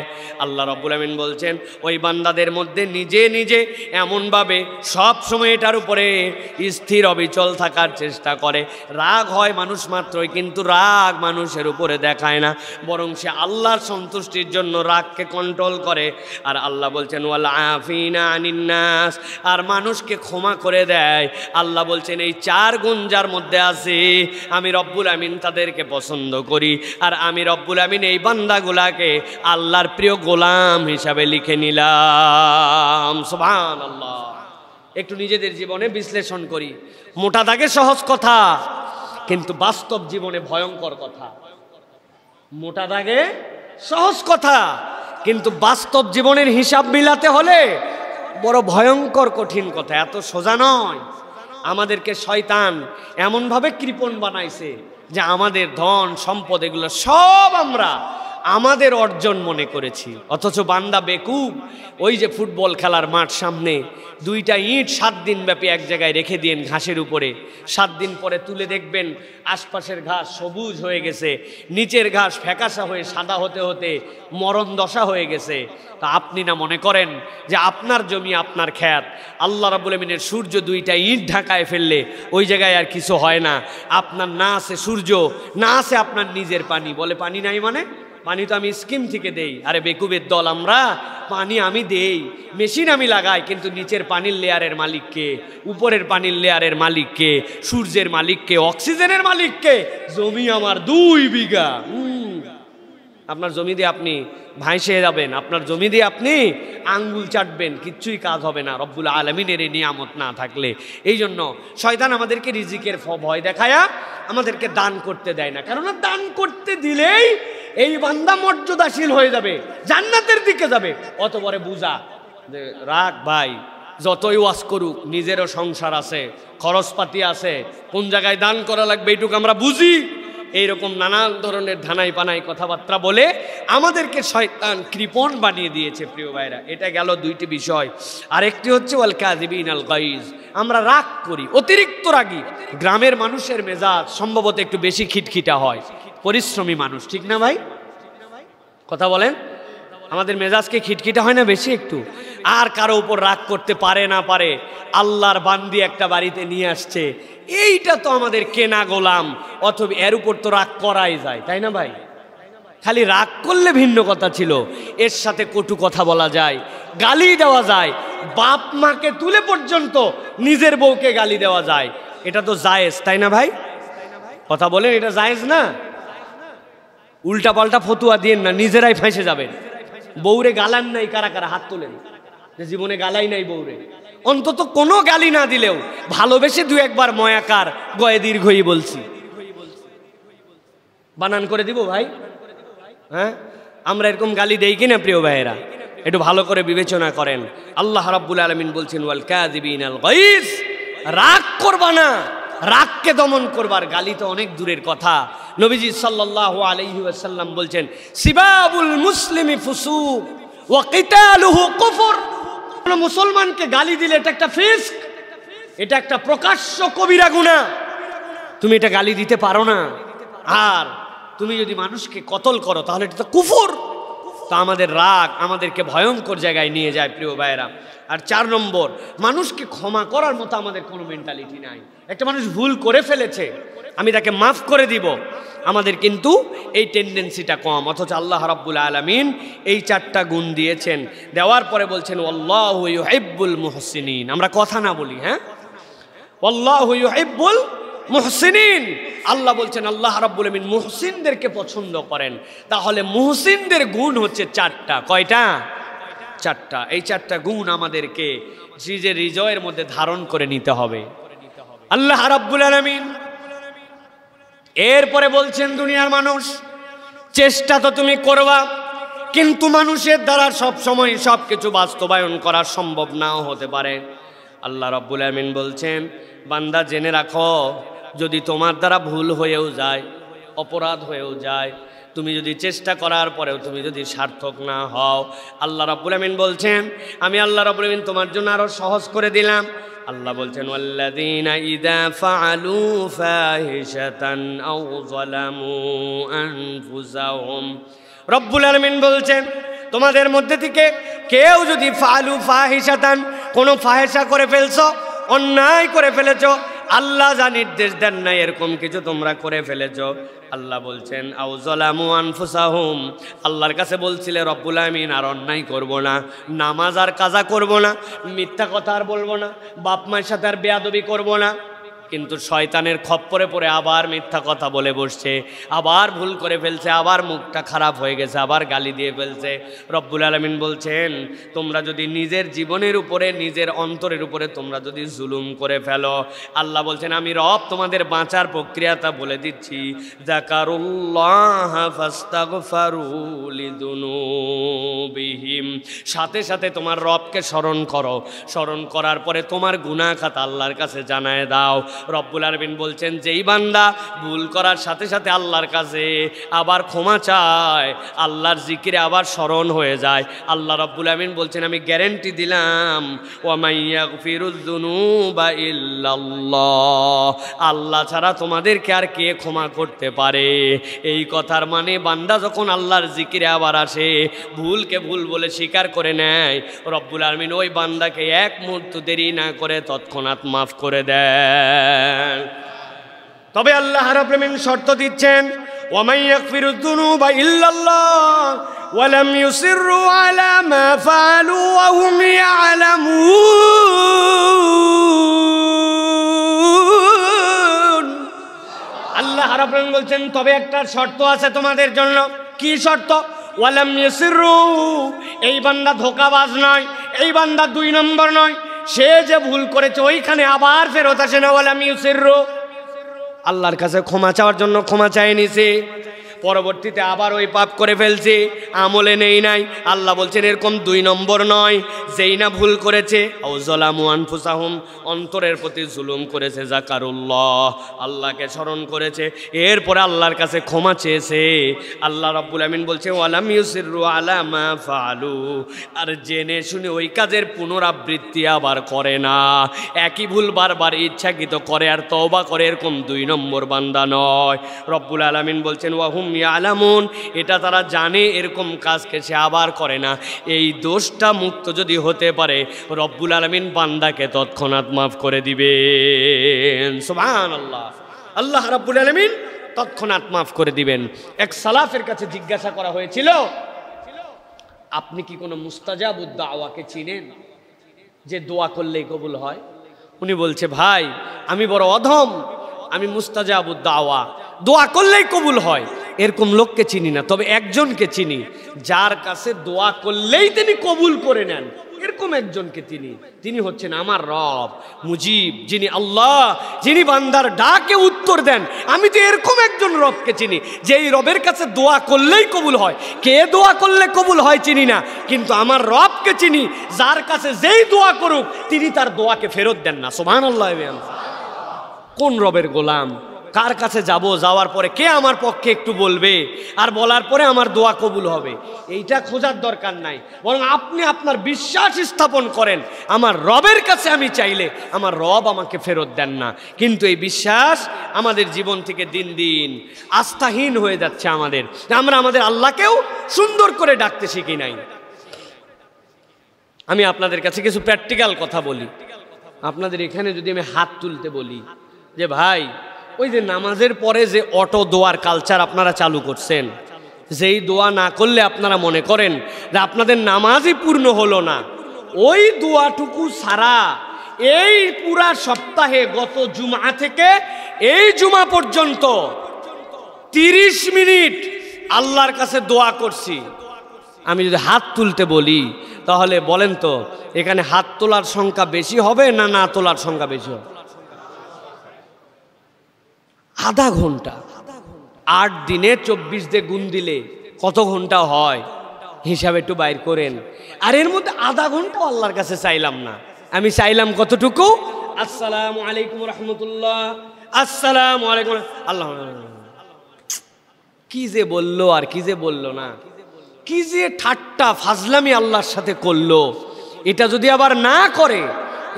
A: আল্লাহ রাব্বুল আমিন বলছেন ওই বান্দাদের মধ্যে নিজে নিজে এমনভাবে সব সময় এটার উপরে স্থির অবিচল থাকার চেষ্টা করে। রাগ হয় মানুষ মাত্রই, কিন্তু রাগ মানুষের উপরে দেখায় না, বরং সে আল্লাহর সন্তুষ্টির জন্য রাগকে কন্ট্রোল করে। আর আল্লাহ বলছেন ওয়াল আফিনা আনিন নাস, আর মানুষকে ক্ষমা করে দেয়। আল্লাহ বলছেন এই চার গুণ যার মধ্যে আছে, আমি রব্বুল আমিন তাদেরকে পছন্দ করি, আর আমি রব্বুল আমিন এই বান্দাগুলাকে আল্লাহর প্রিয় গোলাম হিসাবে লিখে নিলাম। সুবহানাল্লাহ। একটু নিজেদের জীবনে বিশ্লেষণ করি। মোটা দাগে সহজ কথা, কিন্তু বাস্তব জীবনে ভয়ঙ্কর কথা। মোটা দাগে সহজ কথা, কিন্তু বাস্তব জীবনের হিসাব মিলাতে হলে বড় ভয়ঙ্কর কঠিন কথা। এত সোজা নয়। আমাদেরকে শয়তান এমনভাবে কৃপণ বানাইছে যে আমাদের ধন সম্পদ এগুলো সব আমরা আমাদের অর্জন মনে করেছি। অথচ বান্দা বেকুব, ওই যে ফুটবল খেলার মাঠ সামনে, দুইটা ইট 7 দিন ব্যাপী এক জায়গায় রেখে দিন ঘাসের উপরে, 7 দিন পরে তুলে দেখবেন আশপাশের ঘাস সবুজ হয়ে গেছে, নিচের ঘাস ফ্যাকাশা হয়ে সাদা হতে হতে মরণ দশা হয়ে গেছে। তা আপনি না মনে করেন যে আপনার জমি, আপনার ক্ষেত, আল্লাহ রাব্বুল আমিনের সূর্য দুইটা ইট ঢাকায় ফেললে ওই জায়গায় আর কিছু হয় না? আপনার না আছে সূর্য, না আছে আপনার নিজের পানি। বলে পানি নাই মানে? পানি তো আমি স্কিম থেকে দেই। আরে বেকুবের দল আমরা, পানি আমি দেই, মেশিন আমি লাগাই, কিন্তু নিচের পানির লেয়ারের মালিককে, উপরের পানির লেয়ারের মালিককে, সূর্যের মালিককে, অক্সিজেনের মালিককে। জমি আমার 2 বিঘা। আপনার জমি দিয়ে আপনি ভাইসে যাবেন, আপনার জমি দিয়ে আপনি আঙ্গুল চাটবেন, কিচ্ছুই কাজ হবে না রব্বুল আলামিনের এই নিয়ামত না থাকলে। এই জন্য শয়তান আমাদেরকে রিজিকের ভয় দেখায়া আমাদেরকে দান করতে দেয় না। কেননা দান করতে দিলেই এই বান্দা মর্যাদাশীল হয়ে যাবে, জান্নাতের দিকে যাবে। অত বড় বুঝা যে রাগ ভাই, যতই ওয়াজ করুক, নিজেরও সংসার আছে, খরচপাতি আছে, কোন জায়গায় দান করা লাগবে এইটুকু আমরা বুঝি। এইরকম নানান ধরনের ধানাই পানাই কথাবার্তা বলে আমাদেরকে শয়তান কৃপণ বানিয়ে দিয়েছে। প্রিয় ভাইরা, এটা গেল 2টি বিষয়। আরেকটি হচ্ছে ওয়াল কাযিবিনাল গায়জ, আমরা রাগ করি, অতিরিক্ত রাগী। গ্রামের মানুষের মেজাজ সম্ভবত একটু বেশি খিটখিটা হয়, পরিশ্রমী মানুষ, ঠিক না ভাই? কথা বলেন। আমাদের মেজাজকে খিটখিটা হয় না বেশি একটু? আর কারো উপর রাগ করতে পারে না পারে, আল্লাহর বান্দি একটা বাড়িতে নিয়ে আসছে, এইটা তো আমাদের কেনা গোলাম, অথবা এর উপর তো রাগ করাই যায়, তাই না ভাই? খালি রাগ করলে ভিন্ন কথা ছিল, এর সাথে কটু কথা বলা যায়, গালি দেওয়া যায়, বাপ মাকে তুলে পর্যন্ত নিজের বউকে গালি দেওয়া যায়। এটা তো জায়েজ, তাই না ভাই? কথা বলেন, এটা জায়েজ না? উল্টা পাল্টা ফতুয়া দিয়েন না, নিজেরাই ফেঁসে যাবেন। বউরে গালান নাই কারা কারা? হাত তোলেন যে জীবনে গালাই নাই বউরে। অন্তত কোনো গালি না দিলেও ভালোবেসে 2-1 বার ময়াকার গয়ে দীর্ঘই বলছি। বানান করে দিব ভাই? হ্যাঁ, আমরা এরকম গালি দেই কিনা প্রিয় ভাইয়েরা? একটু ভালো করে বিবেচনা করেন। আল্লাহ রাব্বুল আলামিন বলছেন ওয়াল কাযিবিনাল গাইজ, রাগ করবা না, রাগকে দমন করবার। গালি তো অনেক দূরের কথা। নবীজি সাল্লাল্লাহু আলাইহি ওয়াসাল্লাম বলছেন সিবাবুল মুসলিমি ফুসুক ওয়া কিতালুহু কুফর। কোন মুসলমানকে গালি দিলে এটা একটা ফিস্ক, এটা একটা প্রকাশ্য কবিরা গুনাহ। তুমি এটা গালি দিতে পারো না। আর তুমি যদি মানুষকে কতল করো তাহলে এটা তো কুফর। তো আমাদের রাগ আমাদেরকে ভয়ঙ্কর জায়গায় নিয়ে যায় প্রিয় ভাইয়েরা। আর 4 নম্বর, মানুষকে ক্ষমা করার মতো আমাদের কোনো মেন্টালিটি নাই। একটা মানুষ ভুল করে ফেলেছে, আমি তাকে মাফ করে দিব, আমাদের কিন্তু এই টেন্ডেন্সিটা কম। অথচ আল্লাহ রাব্বুল আলামিন এই 4টা গুণ দিয়েছেন, দেওয়ার পরে বলছেন আল্লাহু ইউহিব্বুল মুহসিনিন। আমরা কথা না বলি, হ্যাঁ, আল্লাহু ইউহিব্বুল মুহসিনিন। আল্লাহ বলছেন আল্লাহ রাব্বুল আলামিন মুহসিনদেরকে পছন্দ করেন। তাহলে মুহসিনদের গুণ হচ্ছে 4টা। কয়টা? 4টা। এই 4টা গুণ আমাদেরকে নিজের হৃদয়ের মধ্যে ধারণ করে নিতে হবে। আল্লাহ রাব্বুল আলামিন এরপরে বলছেন দুনিয়ার মানুষ, চেষ্টা তো তুমি করবা, কিন্তু মানুষের দ্বারা সব সময় সবকিছু বাস্তবায়ন করা সম্ভব নাও হতে পারে। আল্লাহ রাব্বুল আলামিন বলছেন বান্দা জেনে রাখো, যদি তোমার দ্বারা ভুল হয়েও যায়, অপরাধ হয়েও যায়, তুমি যদি চেষ্টা করার পরেও তুমি যদি সার্থক না হও, আল্লাহ রাব্বুল আলামিন বলছেন আমি আল্লাহ রাব্বুল আলামিন তোমার জন্য আরো সহজ করে দিলাম। আল্লাহ বলছেন ওয়াল্লাযীনা ইযা ফাআলু ফাহিশাতান আও যালামু আনফুসাহুম। রব্বুল আলামিন বলছেন তোমাদের মধ্যে থেকে কেউ যদি ফাআলু ফাহিশাতান, কোনো ফাহিশা করে ফেলছো, অন্যায় করে ফেলেছো, আল্লাহ যা নির্দেশ দেন নাই এরকম কিছু তোমরা করে ফেলেছো, আল্লাহ বলছেন আও যালামু আনফুসাহুম, আল্লাহর কাছে বলছিলে রব্বুল আলামিন আর অন্যায় করব না, নামাজ আর কাজা করব না, মিথ্যা কথা আর বলবো না, বাপ মায়ের সাথে আর বেয়াদবি করব না, কিন্তু শয়তানের খপ্পরে পড়ে আবার মিথ্যা কথা বলে বসছে, আবার ভুল করে ফেলছে, আবার মুখটা খারাপ হয়ে গেছে, আবার গালি দিয়ে ফেলছে। রব্বুল আলামিন বলছেন তোমরা যদি নিজের জীবনের উপরে, নিজের অন্তরের উপরে তোমরা যদি জুলুম করে ফেলো, আল্লাহ বলছেন আমি রব তোমাদের বাঁচার প্রক্রিয়াটা বলে দিচ্ছি। যাকারুল্লাহ ফাস্তাগফারু লিযুনুবিহিম, সাথে সাথে তোমার রবকে স্মরণ করো, স্মরণ করার পরে তোমার গুনাহ খাতা আল্লাহর কাছে জানায় দাও। রব্বুল আলামিন বলছেন যেই বান্দা ভুল করার সাথে সাথে আল্লাহর কাছে আবার ক্ষমা চায়, আল্লাহর জিকিরে আবার স্মরণ হয়ে যায়, আল্লাহ রব্বুল আলামিন বলছেন আমি গ্যারান্টি দিলাম ওয়া মাইয়াগফিরুয যুনুবা ইল্লাল্লাহ, আল্লাহ ছাড়া তোমাদেরকে আর কে ক্ষমা করতে পারে। এই কথার মানে বান্দা যখন আল্লাহর জিকিরে আবার আসে, ভুলকে ভুল বলে স্বীকার করে নেয়, রব্বুল আলামিন ওই বান্দাকে এক মুহূর্ত দেরি না করে তৎক্ষণাৎ মাফ করে দেন। তবে আল্লাহ রাব্বুল আলামিন শর্ত দিচ্ছেন ওয়া মাইয়াগফিরুয যুনুবা ইল্লাল্লাহ ওয়া লাম ইউসিররু আলা মা ফাআলু ওয়া হুম ইয়ালামুন। আল্লাহ রাব্বুল আলামিন বলছেন তবে একটা শর্ত আছে তোমাদের জন্য। কি শর্ত? ওয়া লাম ইউসিররু, এই বান্দা ধোঁকাবাজ নয়, এই বান্দা 2 নম্বর নয়, সে যে ভুল করেছে ওইখানে আবার ফেরত আসে না। ওয়া লাম ইউসিররু, আল্লাহর কাছে ক্ষমা চাওয়ার জন্য ক্ষমা চায় নিছে, পরবর্তীতে আবার ওই পাপ করে ফেলছে, আমলে নেই নাই। আল্লাহ বলছেন এরকম 2 নম্বর নয়, যেই না ভুল করেছে আও যালামু আনফুসাহুম, অন্তরের প্রতি জুলুম করেছে, যাকারুল্লাহ, আল্লাহকে স্মরণ করেছে, এরপরে আল্লাহর কাছে ক্ষমা চেয়েছে, আল্লাহ রাব্বুল আমিন বলছে ওয়ালাম ইউসিররু আলা মা ফাআলু, আর জেনে শুনে ওই কাজের পুনরাবৃত্তি আবার করে না, একই ভুল বারবার ইচ্ছাকৃত করে আর তওবা করে, এরকম 2 নম্বর বান্দা নয়। রব্বুল আলামিন বলছেন ওয়াহুম ইয়ালামুন, এটা তারা জানে এরকম কাজকে সে আবার করে না। এই দোষটা মুক্ত যদি হতে পারে, রব্বুল আলামিন বান্দাকে তৎক্ষণাৎ মাফ করে দিবেন। সুবহানাল্লাহ, আল্লাহ রাব্বুল আলামিন তৎক্ষণাৎ মাফ করে দিবেন। এক সালাফের কাছে জিজ্ঞাসা করা হয়েছিল আপনি কি কোনো মুস্তাজাবুদ দাওয়াকে চিনেন, যে দোয়া করলেই কবুল হয়? উনি বলছে ভাই আমি বড় অধম, আমি মুস্তাজাবুদ দাওয়া, দোয়া করলেই কবুল হয়, এরকম লোককে চিনি না, তবে একজনকে চিনি যার কাছে দোয়া করলেই তিনি কবুল করে নেন, এরকম একজনকে তিনি হচ্ছেন আমার রব মুজিব, যিনি আল্লাহ, যিনি বান্দার ডাকে উত্তর দেন। আমি তো এরকম একজন রবকে চিনি যেই রবের কাছে দোয়া করলেই কবুল হয়। কে দোয়া করলে কবুল হয় চিনি না, কিন্তু আমার রবকে চিনি যার কাছে যেই দোয়া করুক তিনি তার দোয়াকে ফেরত দেন না। সুবহানাল্লাহ। কোন রবের গোলাম? কার কাছে যাব, যাওয়ার পরে কে আমার পক্ষে একটু বলবে আর বলার পরে আমার দোয়া কবুল হবে, এইটা খোঁজার দরকার নাই। বরং আপনি আপনার বিশ্বাস স্থাপন করেন আমার রবের কাছে আমি চাইলে আমার রব আমাকে ফেরত দেন না। কিন্তু এই বিশ্বাস আমাদের জীবন থেকে দিন দিন আস্থাহীন হয়ে যাচ্ছে। আমরা আমাদের আল্লাহকেও সুন্দর করে ডাকতে শিখি নাই। আমি আপনাদের কাছে কিছু প্র্যাকটিক্যাল কথা বলি। আপনাদের এখানে যদি আমি হাত তুলতে বলি যে ভাই ওই যে নামাজের পরে যে অটো দোয়ার কালচার আপনারা চালু করছেন, যেই দোয়া না করলে আপনারা মনে করেন যে আপনাদের নামাজই পূর্ণ হলো না, ওই দোয়াটুকু ছাড়া এই পুরা সপ্তাহে গত জুমা থেকে এই জুমা পর্যন্ত 30 মিনিট আল্লাহর কাছে দোয়া করছি। আমি যদি হাত তুলতে বলি তাহলে বলেন তো এখানে হাত তোলার সংখ্যা বেশি হবে না না তোলার সংখ্যা বেশি হবে? আধা ঘন্টা। 8 দিনে 24 দিয়ে গুণ দিলে কত ঘন্টা হয় হিসাব একটু বাইর করেন। আর এর মধ্যে আধা ঘন্টা আল্লাহর কাছে চাইলাম না, আমি চাইলাম কতটুকু? আসসালামু আলাইকুম রাহমাতুল্লাহ, আসসালামু আলাইকুম আল্লাহ। কি যে বললো আর কি যে বললো না, কি যে ঠাট্টা ফাজলামি আল্লাহর সাথে করলো। এটা যদি আবার না করে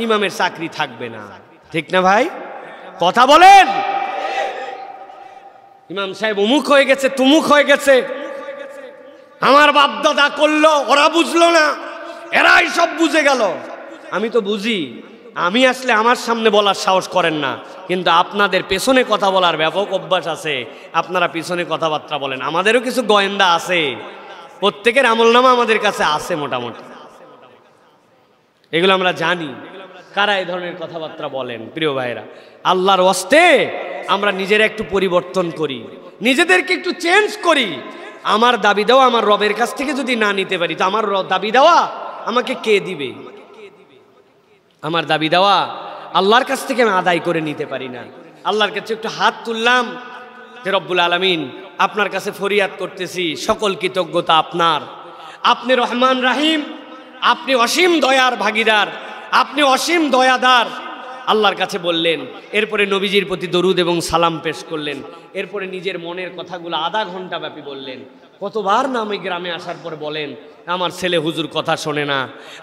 A: ইমামের চাকরি থাকবে না, ঠিক না ভাই? কথা বলেন। ইমাম সাহেব অমুক হয়ে গেছে, তুমুক হয়ে গেছে, আমার বাপ দাদা করলো, ওরা বুঝলো না, এরাই সব বুঝে গেল। আমি তো বুঝি, আমি আসলে আমার সামনে বলার সাহস করেন না, কিন্তু আপনাদের পেছনে কথা বলার ব্যাপক অভ্যাস আছে। আপনারা পিছনে কথাবার্তা বলেন, আমাদেরও কিছু গোয়েন্দা আছে, প্রত্যেকের আমলনামা আমাদের কাছে আছে মোটামুটি, এগুলো আমরা জানি কারা এই ধরনের কথাবার্তা বলেন। প্রিয় ভাইরা, আল্লাহর ওয়াস্তে আমরা নিজেরা একটু পরিবর্তন করি, নিজেদেরকে একটু চেঞ্জ করি। আমার দাবি দেওয়া আমার রবের কাছ থেকে যদি না নিতে পারি তো আমার দাবি দেওয়া আমাকে কে দিবে? আমার দাবি দেওয়া আল্লাহর কাছ থেকে আমি আদায় করে নিতে পারি না। আল্লাহর কাছে একটু হাত তুললাম যে রব্বুল আলামিন আপনার কাছে ফরিয়াদ করতেছি, সকল কৃতজ্ঞতা আপনার। আপনি রহমান রাহিম, আপনি অসীম দয়ার ভাগীদার, আপনি অসীম দয়াদার। আল্লাহর কাছে বললেন, এরপরে নবীজির প্রতি দরুদ এবং সালাম পেশ করলেন, এরপরে নিজের মনের কথাগুলো আধা ঘন্টা ব্যাপী বললেন। কতবার না আমি গ্রামে আসার পর বলেন আমার ছেলে হুজুর কথা শোনে না,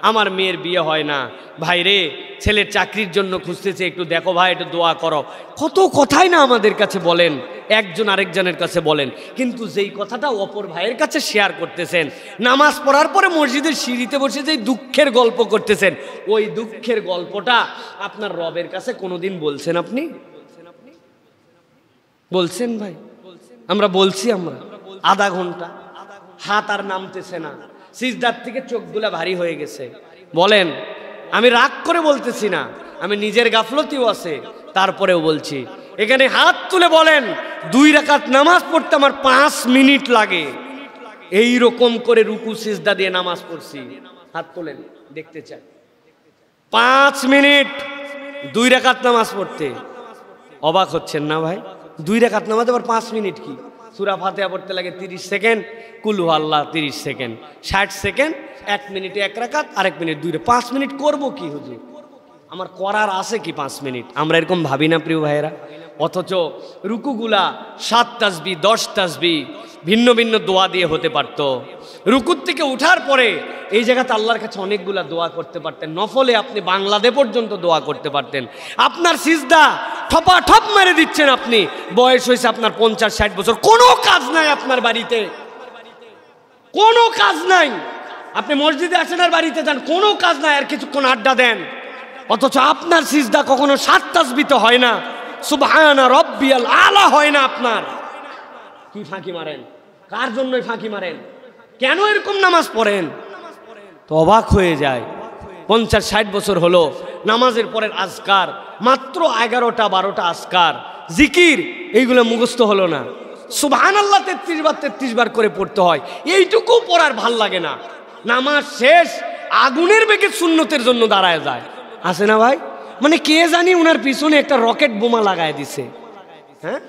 A: আমার মেয়ের বিয়ে হয় না, ভাই রে ছেলের চাকরির জন্য খুঁজতেছে, একটু দেখো ভাই, একটু দোয়া করো। কত কথাই না আমাদের কাছে বলেন, একজন আরেকজনের কাছে বলেন, কিন্তু যেই কথাটা অপর ভাইয়ের কাছে শেয়ার করতেছেন, নামাজ পড়ার পরে মসজিদের সিঁড়িতে বসে যেই দুঃখের গল্প করতেছেন, ওই দুঃখের গল্পটা আপনার রবের কাছে কোনোদিন বলছেন? আপনি বলছেন? ভাই আমরা বলছি, আমরা আধা ঘন্টা, হাত আর নামতেছে না, সিজদার থেকে চোখগুলা ভারী হয়ে গেছে। বলেন, আমি রাগ করে বলতেছি না, আমি নিজের গাফলতিও আছে, তারপরেও বলছি। এখানে হাত তুলে বলেন 2 রাকাত নামাজ পড়তে আমার 5 মিনিট লাগে, এই রকম করে রুকু সিজদা দিয়ে নামাজ পড়ছি। হাত তোলেন, দেখতে চাই। 5 মিনিট 2 রাকাত নামাজ পড়তে। অবাক হচ্ছেন না ভাই? 2 রাকাত নামাজ আবার 5 মিনিট কি? সূরা ফাতিহা পড়তে লাগে 30 সেকেন্ড, কুল হু আল্লাহ 30 সেকেন্ড, 60 সেকেন্ড, 1 মিনিটে 1 রাকাত, আরেক মিনিট 2, 5 মিনিট করবো কি হুজুর? আমার করার আছে কি 5 মিনিট? আমরা এরকম ভাবি না প্রিয় ভাইয়েরা? অথচ রুকুগুলা 7 তাসবিহ 10 তাসবিহ ভিন্ন ভিন্ন দোয়া দিয়ে হতে পারত। রুকুর থেকে উঠার পরে এই জায়গাতে আল্লাহর কাছে অনেকগুলা দোয়া করতে পারতেন, নফলে আপনি বাংলাদেশ পর্যন্ত দোয়া করতে পারতেন। আপনার সিজদা ঠপা ঠপ মেরে দিচ্ছেন, আপনি বয়স হয়েছে আপনার 50-60 বছর, কোনো কাজ নাই আপনার বাড়িতে, কোনো কাজ নাই। আপনি মসজিদে আসেন আর বাড়িতে যান, কোনো কাজ নাই, আর কিছুক্ষণ আড্ডা দেন, অথচ আপনার সিজদা কখনো 7 তাসবিহ হয় না, সুবহানা রাব্বিয়াল আলা হয় না আপনার। কি ফাঁকি মারেন? কার জন্যই ফাঁকি মারেন? কেন এরকম নামাজ পড়েন? তো অবাক হয়ে যায়। 50-60 বছর হলো নামাজের পরের আজকার মাত্র 11টা 12টা আজকার জিকির, এইগুলো মুখস্থ হলো না। সুবহানাল্লাহ 33 বার 33 বার করে পড়তে হয়, এইটুকু পড়ার ভাল লাগে না। নামাজ শেষ আগুনের বেগে সুন্নতের জন্য দাঁড়ায় যায়, আছে না ভাই? মানে কে জানি উনার পিছনে একটা রকেট বোমা লাগায় দিছে। হ্যাঁ,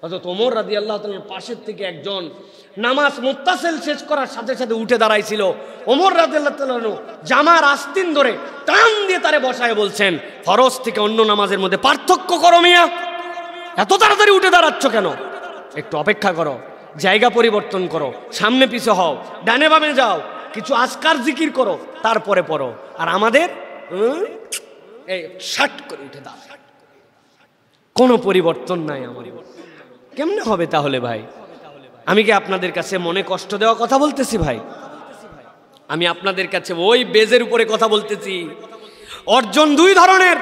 A: অথচ ওমর রাদিয়াল্লাহু তাআলার পাশের থেকে একজন নামাজ মুত্তাসিল শেষ করার সাথে সাথে উঠে দাঁড়াইছিল। ওমর রাদিয়াল্লাহু তাআলা জামার আস্তিন ধরে টান দিয়ে তারে বসায় বলছেন, ফরজ থেকে অন্য নামাজের মধ্যে পার্থক্য করো মিয়া, এত তাড়াতাড়ি উঠে দাঁড়াচ্ছ কেন? একটু অপেক্ষা করো, জায়গা পরিবর্তন করো, সামনে পিছে হও, ডানে বামে যাও, কিছু আজকার জিকির করো, তারপরে পড়ো। আর আমাদের এই শাট করে উঠে দাঁড়ায়, কোনো পরিবর্তন নাই। আমার কেমনে হবে তাহলে ভাই? আমি কি আপনাদের কাছে মনে কষ্ট দেওয়া কথা বলতেছি ভাই? আমি আপনাদের কাছে ওই বেজের উপরে কথা বলতেছি। অর্জন দুই ধরনের,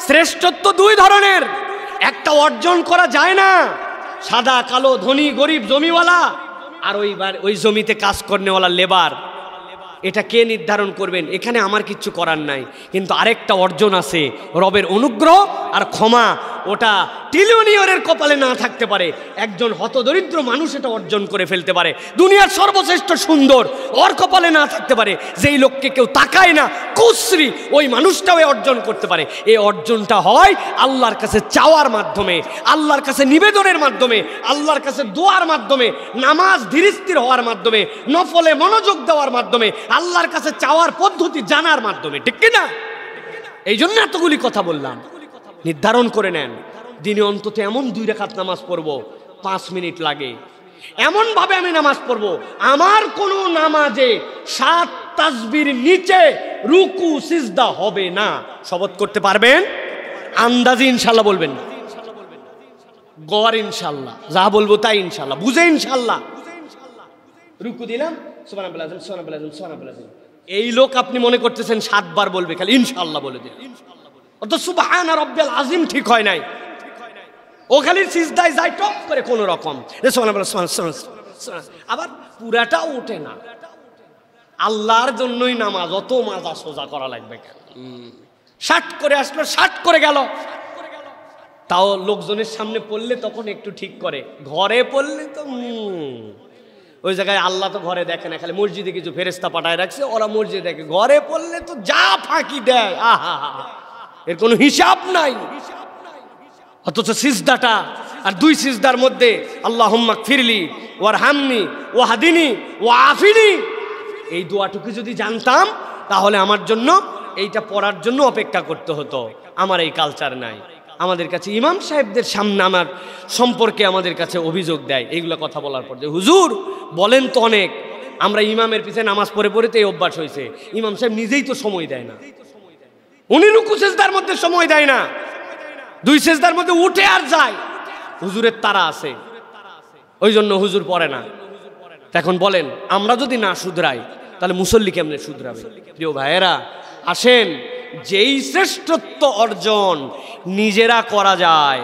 A: শ্রেষ্ঠত্ব দুই ধরনের। একটা অর্জন করা যায় না, সাদা কালো, ধনী গরিব, জমিওয়ালা আর ওই জমিতে কাজ করনেওয়ালা লেবার। এটা কে নির্ধারণ করবেন? এখানে আমার কিচ্ছু করার নাই। কিন্তু আরেকটা অর্জন আছে, রবের অনুগ্রহ আর ক্ষমা। ওটা ট্রিলিয়নিয়রের কপালে না থাকতে পারে, একজন হতদরিদ্র মানুষ এটা অর্জন করে ফেলতে পারে। দুনিয়ার সর্বশ্রেষ্ঠ সুন্দর ওর কপালে না থাকতে পারে, যেই লোককে কেউ তাকায় না, কুশ্রী, ওই মানুষটাও অর্জন করতে পারে। এই অর্জনটা হয় আল্লাহর কাছে চাওয়ার মাধ্যমে, আল্লাহর কাছে নিবেদনের মাধ্যমে, আল্লাহর কাছে দোয়ার মাধ্যমে, নামাজ ধীরস্থির হওয়ার মাধ্যমে, নফলে মনোযোগ দেওয়ার মাধ্যমে, আল্লাহর কাছে চাওয়ার পদ্ধতি জানার মাধ্যমে। ঠিক কিনা? এই জন্য এতগুলি কথা বললাম। নির্ধারণ করে নেন, দিনে অন্তত এমন 2 রাকাত নামাজ পড়বো, 5 মিনিট লাগে, এমন ভাবে আমি নামাজ পড়বো আমার কোনো নামাজে 7 তাসবির নিচে রুকু সিজদা হবে না। শপথ করতে পারবেন? আন্দাজি ইনশাল্লাহ বলবেন, গড় ইনশাল্লাহ, যা বলবো তাই ইনশাল্লাহ, বুঝে ইনশাল্লাহ। রুকু দিলাম, সুবহানাল্লাহ সুবহানাল্লাহ সুবহানাল্লাহ, এই লোক আপনি মনে করতেছেন 7 বার বলবে, খালি ইনশাল্লাহ বলে দিন। অত সুবহান রাব্বিল আযীম ঠিক হয় নাই, ও খালি সিজদায় যায় টপ করে কোন রকম, আবার পুরাটাও ওঠে না। আল্লাহর জন্যই নামাজ, অত মাজা সোজা করা লাগবে কেন? 60 করে আসলো, 60 করে গেল। তাও লোকজনের সামনে পড়লে তখন একটু ঠিক করে, ঘরে পড়লে তো ওই জায়গায় আল্লাহ তো ঘরে দেখে না, খালি মসজিদে কিছু ফেরেশতা পাঠায় রাখছে, ওরা মসজিদে দেখে। ঘরে পড়লে তো যা ফাঁকি দেয়, আহা, এর কোনো হিসাব নাই। অথচ সিজদাটা আর 2 সিজদার মধ্যে আল্লাহুম্মা গফিরলি ওয়ারহামনি ওয়াহদিনি ওয়াআফিনি, এই দোয়াটুকু যদি জানতাম তাহলে আমার জন্য এইটা পড়ার জন্য অপেক্ষা করতে হতো। আমার এই কালচার নাই। আমাদের কাছে ইমাম সাহেবদের সামনে আমার সম্পর্কে আমাদের কাছে অভিযোগ দেয় এইগুলো কথা বলার পর, যে হুজুর বলেন তো অনেক, আমরা ইমামের পিছনে নামাজ পড়ে পড়ে তো এই অভ্যাস হয়েছে। ইমাম সাহেব নিজেই তো সময় দেয় না, উনি রুকু সিজদার মধ্যে সময় দেয় না, 2 সিজদার মধ্যে উঠে আর যায়। হুজুরের তারা আছে, ওই জন্য হুজুর পড়ে না। এখন বলেন, আমরা যদি না শুধরাই তাহলে মুসল্লি কেমনে শুধরাবে? প্রিয় ভাইয়েরা, আসেন যেই শ্রেষ্ঠত্ব অর্জন নিজেরা করা যায়,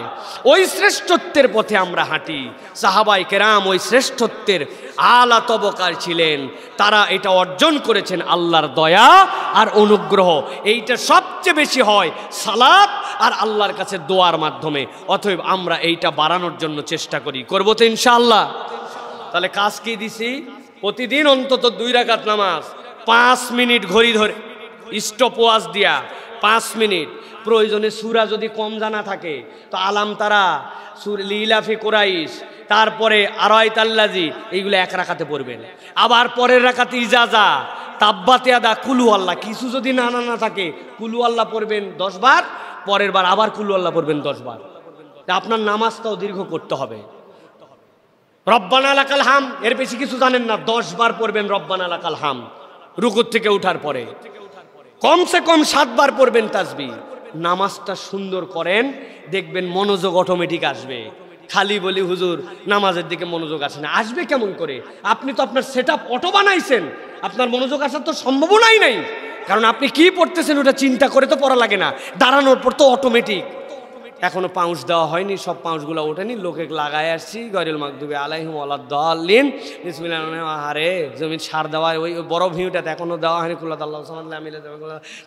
A: ওই শ্রেষ্ঠত্বের পথে আমরা হাঁটি। সাহাবায়ে কেরাম ওই শ্রেষ্ঠত্বের আলা তবকার ছিলেন, তারা এটা অর্জন করেছেন আল্লাহর দয়া আর অনুগ্রহ। এইটা সবচেয়ে বেশি হয় সালাত আর আল্লাহর কাছে দোয়ার মাধ্যমে। অতএব আমরা এইটা বাড়ানোর জন্য চেষ্টা করি, করবো তো ইনশাআল্লাহ। তাহলে কাজ কি দিছি? প্রতিদিন অন্তত 2 রাকাত নামাজ, 5 মিনিট ঘড়ি ধরে স্টপ ওয়াচ দিয়া 5 মিনিট। প্রয়োজনে সূরা যদি কম জানা থাকে তো আলাম তারা, লিলাফি কুরাইশ, তারপরে আরাইতাল্লাজি, এইগুলো 1 রাকাতে পড়বেন। আবার পরের রাকাতে ইজাজা, তাব্বাতে আদা, কুলু আল্লাহ। কিছু যদি না থাকে, কুলু আল্লাহ পড়বেন 10 বার, পরের বার আবার কুলু আল্লাহ পড়বেন 10 বার। আপনার নামাজটাও দীর্ঘ করতে হবে। রব্বানা লাকাল হাম, এর বেশি কিছু জানেন না, 10 বার পড়বেন রব্বানা লাকাল হাম রুকুর থেকে উঠার পরে। কমসে কম 7 বার পড়বেন তাসবিহ। নামাজটা সুন্দর করেন, দেখবেন মনোযোগ অটোমেটিক আসবে। খালি বলি হুজুর নামাজের দিকে মনোযোগ আসে না, আসবে কেমন করে? আপনি তো আপনার সেটআপ অটো বানাইছেন, আপনার মনোযোগ আসার তো সম্ভাবনাই নাই। কারণ আপনি কি পড়তেছেন ওটা চিন্তা করে তো পড়া লাগে না, দাঁড়ানোর পর তো অটোমেটিক। এখনো পাউচ দেওয়া হয়নি, সব পাউচগুলো ওঠেনি, লোকে লাগায় আসছি। গয়রুল মাগদুবি আলাইহিম ওয়ালাদ-দাল্লিন, বিসমিল্লাহির আহারে জমিন সার দেওয়া, ওই বড় ভিউটাতে এখনো দেওয়া হয়নি। কুল্লাল্লাহু সামাদ আমিলে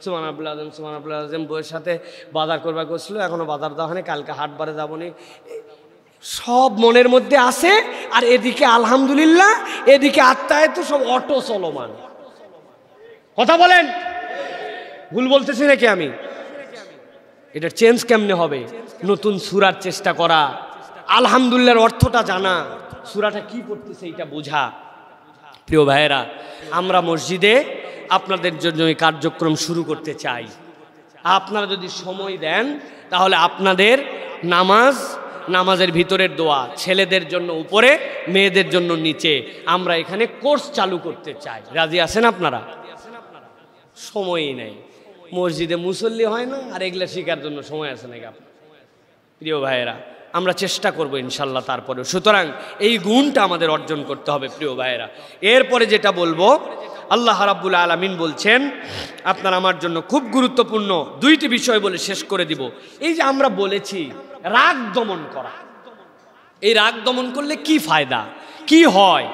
A: সুবহানাল্লাহ আযম সুবহানাল্লাহ আযম, বইয়ের সাথে বাজার করবা গেছিল, এখনো বাজার দেওয়া হয়নি, কালকে হাটবারে যাবনি। সব মনের মধ্যে আছে, আর এদিকে আলহামদুলিল্লাহ, এদিকে আত্মায় তো সব অটো চলমান। কথা বলেন, ভুল বলতেছি নাকি আমি? এটা চেঞ্জ কেমনে হবে? নতুন সূরার চেষ্টা করা, আলহামদুলিল্লাহর অর্থটা জানা, সূরাটা কি পড়তেছে এটা বোঝা। প্রিয় ভাইয়েরা, আমরা মসজিদে আপনাদের জন্য এই কার্যক্রম শুরু করতে চাই। আপনারা যদি সময় দেন তাহলে আপনাদের নামাজের ভিতরের দোয়া, ছেলেদের জন্য উপরে, মেয়েদের জন্য নিচে, আমরা এখানে কোর্স চালু করতে চাই। রাজি আছেন আপনারা? সময়ই নেই, মসজিদে মুসল্লি হয় না, আর এগুলা শেখার জন্য সময় আছে নাকি আপনার? প্রিয় ভাইয়েরা, আমরা চেষ্টা করব ইনশাল্লাহ তারপরে। সুতরাং এই গুণটা আমাদের অর্জন করতে হবে প্রিয় ভাইয়েরা। এরপরে যেটা বলবো, আল্লাহ রাব্বুল আলামিন বলছেন, আপনার আমার জন্য খুব গুরুত্বপূর্ণ দুইটি বিষয় বলে শেষ করে দিব। এই যে আমরা বলেছি রাগ দমন করা, এই রাগ দমন করলে কি ফায়দা, কি হয়,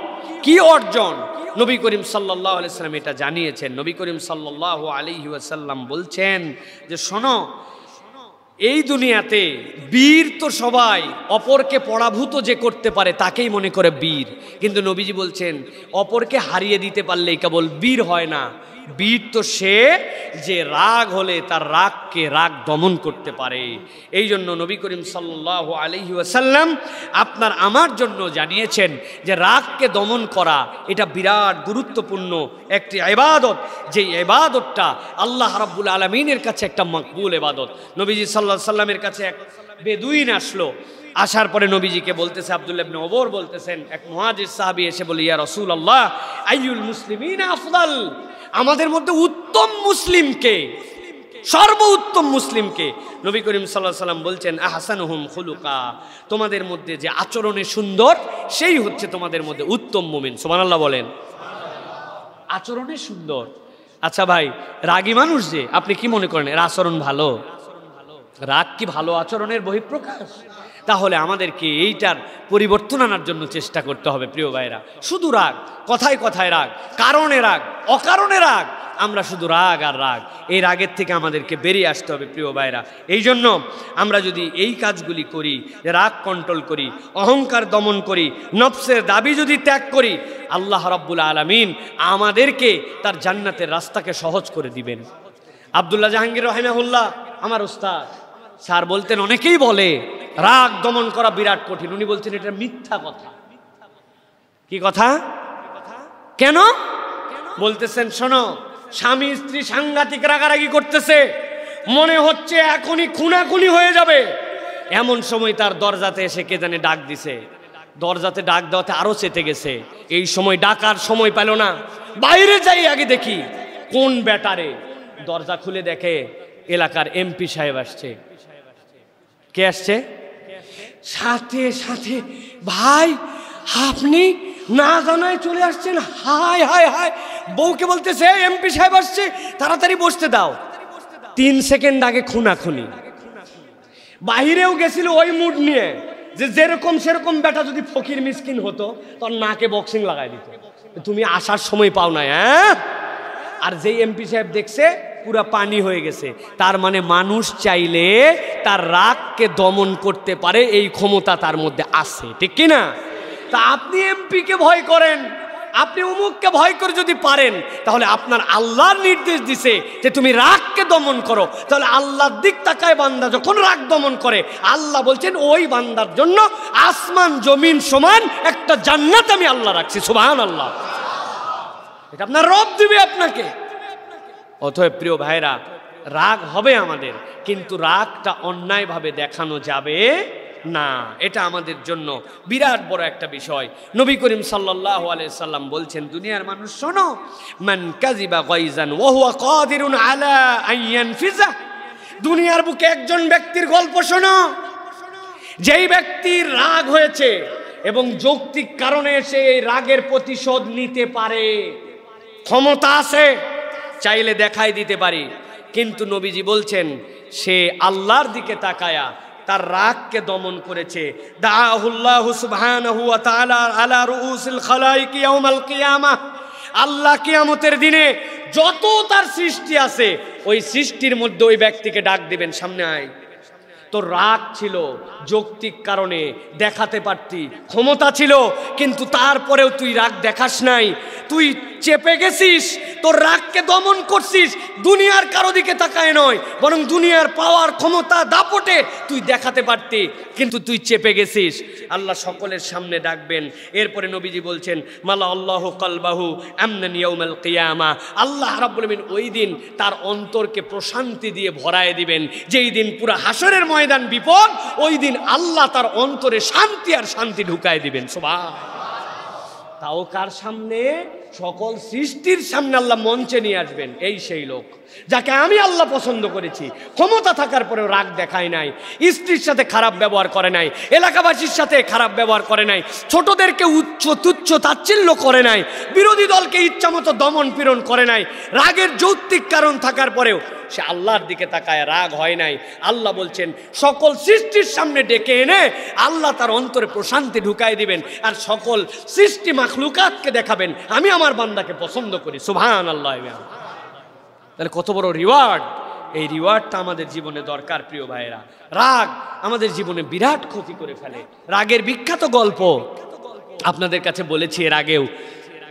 A: কি অর্জন, নবী করিম সাল্লাল্লাহু আলাইহি ওয়াসাল্লাম এটা জানিয়েছেন। নবী করিম সাল্লাল্লাহু আলাইহি ওয়াসাল্লাম বলছেন যে শোনো, এই দুনিয়াতে বীর তো সবাই অপরকে পরাভূত যে করতে পারে তাকেই মনে করে বীর, কিন্তু নবীজি বলছেন অপরকে হারিয়ে দিতে পারলেই কেবল বীর হয় না, বীর তো সে যে রাগ হলে তার রাগকে রাগ দমন করতে পারে। এই জন্য নবী করিম সাল্লাল্লাহু আলাইহি ওয়াসাল্লাম আপনার আমার জন্য জানিয়েছেন যে রাগকে দমন করা এটা বিরাট গুরুত্বপূর্ণ একটি ইবাদত, যে ইবাদতটা আল্লাহ রাব্বুল আলামিনের কাছে একটা মকবুল ইবাদত। নবীজি সাল্লাল্লাহু আলাইহি ওয়াসাল্লামের কাছে এক বেদুইন আসলো, আসার পরে নবীজিকে বলতেছে, আব্দুল্লাহ ইবনে ওমর বলতেছেন, এক মুহাজির সাহাবী এসে বলে, ইয়া রাসূলুল্লাহ আইয়ুল মুসলিমিনা আফদাল, আমাদের মধ্যে উত্তম মুসলিম কে, সর্বোত্তম মুসলিম কে? নবী করিম সাল্লাল্লাহু আলাইহি ওয়াসাল্লাম বলছেন, আহসানুহুম খুলুকা, তোমাদের মধ্যে যে আচরণে সুন্দর সেই হচ্ছে তোমাদের মধ্যে উত্তম মুমিন। সুবহানাল্লাহ বলেন। আচরণে সুন্দর। আচ্ছা ভাই, রাগী মানুষ যে, আপনি কি মনে করেন এর আচরণ ভালো? রাগ কি ভালো আচরণের বহিঃপ্রকাশ? তাহলে আমাদেরকে এইটার পরিবর্তন আনার জন্য চেষ্টা করতে হবে প্রিয় ভাইরা। শুধু রাগ, কথায় কথায় রাগ, কারণে রাগ, অকারণে রাগ, আমরা শুধু রাগ আর রাগ, এই রাগের থেকে আমাদেরকে বেরিয়ে আসতে হবে প্রিয় ভাইরা। এই জন্য আমরা যদি এই কাজগুলি করি, রাগ কন্ট্রোল করি, অহংকার দমন করি, নফসের দাবি যদি ত্যাগ করি, আল্লাহ রাব্বুল আলামিন আমাদেরকে তার জান্নাতের রাস্তাকে সহজ করে দিবেন। আব্দুল্লাহ জাহাঙ্গীর রাহিমাহুল্লাহ আমার উস্তাদ, স্যার বলতেন, অনেকেই বলে রাগ দমন করা বিরাট কঠিন, উনি বলছেন এটা মিথ্যা কথা। কি কথা? কেন বলতেছেন? শোনো, স্বামী স্ত্রী সাংঘাতিক রাগারাগি করতেছে, মনে হচ্ছে এখনই খুনাখুনি হয়ে যাবে, এমন সময় তার দরজাতে এসে কে জানে ডাক দিছে, দরজাতে ডাক দেওয়াতে আরো চেতে গেছে, এই সময় ডাকার সময় পেল না, বাইরে যাই আগে দেখি কোন ব্যাটারে, দরজা খুলে দেখে এলাকার এমপি সাহেব আসছে। কে আসছে? সাথে সাথে, ভাই আপনি না জানায় চলে আসছেন, হায় হায় হায়। বউকে বলতেছে, এমপি সাহেব আসছে, তাড়াতাড়ি বসতে দাও। 3 সেকেন্ড আগে খুনাখুনি। বাহিরেও গেছিল ওই মুড নিয়ে যে যেরকম সেরকম বেটা যদি ফকির মিসকিন হতো তোর নাকে বক্সিং লাগাই দিত, তুমি আসার সময় পাও না। হ্যাঁ, আর যেই এমপি সাহেব দেখছে পুরা পানি হয়ে গেছে, তার মানে মানুষ চাইলে তার রাগকে দমন করতে পারে, এই ক্ষমতা তার মধ্যে আছে, ঠিক কি না? তা আপনি এমপিকে ভয় করেন, আপনি অমুককে ভয় করে যদি পারেন, তাহলে আপনার আল্লাহর নির্দেশ দিছে যে তুমি রাগকে দমন করো, তাহলে আল্লাহর দিক তাকায় বান্দা যখন রাগ দমন করে, আল্লাহ বলছেন ওই বান্দার জন্য আসমান জমিন সমান একটা জান্নাত আমি আল্লাহ রাখছি। সুবহানাল্লাহ। এটা আপনার রব দিবে আপনাকে। অতএব প্রিয় ভাইরা, রাগ হবে আমাদের, কিন্তু রাগটা অন্যায়ভাবে দেখানো যাবে না, এটা আমাদের জন্য বিরাট বড় একটা বিষয়। নবী করিম সাল্লাল্লাহু আলাইহি সাল্লাম বলছেন, দুনিয়ার মানুষ শোনো, মান কাযিবা গায়জান ওয়া হুয়া কাদিরুন আলা আন ইয়ানফিযা, দুনিয়ার বুকে একজন ব্যক্তির গল্প শোনো, যেই ব্যক্তির রাগ হয়েছে এবং যৌক্তিক কারণে সে এই রাগের প্রতিশোধ নিতে পারে, ক্ষমতা আছে, চাইলে দেখাই দিতে পারি, কিন্তু নবীজি বলছেন সে আল্লাহর দিকে তাকায়া তার রাগকে দমন করেছে। দাআহুল্লাহু সুবহানাহু ওয়া তাআলা আলা রুউসিল খালাইক ইয়াউমাল কিয়ামাহ, আল্লাহ কিয়ামতের দিনে যত তার সৃষ্টি আছে ওই সৃষ্টির মধ্যে ওই ব্যক্তিকে ডাক দিবেন, সামনে আয়। তোর রাগ ছিল যৌক্তিক কারণে দেখাতে পারতি, ক্ষমতা ছিল, কিন্তু তারপরেও তুই রাগ দেখাস নাই, তুই চেপে গেছিস, তোর রাগকে দমন করছিস, দুনিয়ার কারো দিকে তাকায় নয়, বরং দুনিয়ার পাওয়ার ক্ষমতা দাপটে তুই দেখাতে পারতি, কিন্তু তুই চেপে গেছিস। আল্লাহ সকলের সামনে ডাকবেন। এরপরে নবীজি বলছেন মালা আল্লাহু কলবাহু আমনান ইয়াউমাল কিয়ামা, আল্লাহ রাব্বুল আলামিন ওই দিন তার অন্তরকে প্রশান্তি দিয়ে ভরায় দিবেন। যেই দিন পুরো হাসরের ময়দান বিপদ, ওই দিন আল্লাহ তার অন্তরে শান্তি আর শান্তি ঢুকায় দিবেন। সুবহানাল্লাহ। তাও কার সামনে? সকল সৃষ্টির সামনে আল্লাহ মঞ্চে নিয়ে আসবেন। এই সেই লোক যাকে আমি আল্লাহ পছন্দ করেছি, ক্ষমতা থাকার পরেও রাগ দেখায় নাই, স্ত্রীর সাথে খারাপ ব্যবহার করে নাই, এলাকাবাসীর সাথে খারাপ ব্যবহার করে নাই, ছোটদেরকে উচ্চ তুচ্ছ তাচ্ছিল্য করে নাই, বিরোধী দলকে ইচ্ছামতো দমন পীড়ন করে নাই। রাগের যৌক্তিক কারণ থাকার পরেও সে আল্লাহর দিকে তাকায়, রাগ হয় নাই। আল্লাহ বলছেন সকল সৃষ্টির সামনে ডেকে এনে আল্লাহ তার অন্তরে প্রশান্তি ঢুকায় দিবেন, আর সকল সৃষ্টি মাখলুকাতকে দেখাবেন আমি আমার বান্দাকে পছন্দ করি। সুবহানাল্লাহ। তাহলে কত বড় রিওয়ার্ড! এই রিওয়ার্ডটা আমাদের জীবনে দরকার প্রিয় ভাইয়েরা। রাগ আমাদের জীবনে বিরাট ক্ষতি করে ফেলে। রাগের বিখ্যাত গল্প আপনাদের কাছে বলেছি এর আগেও।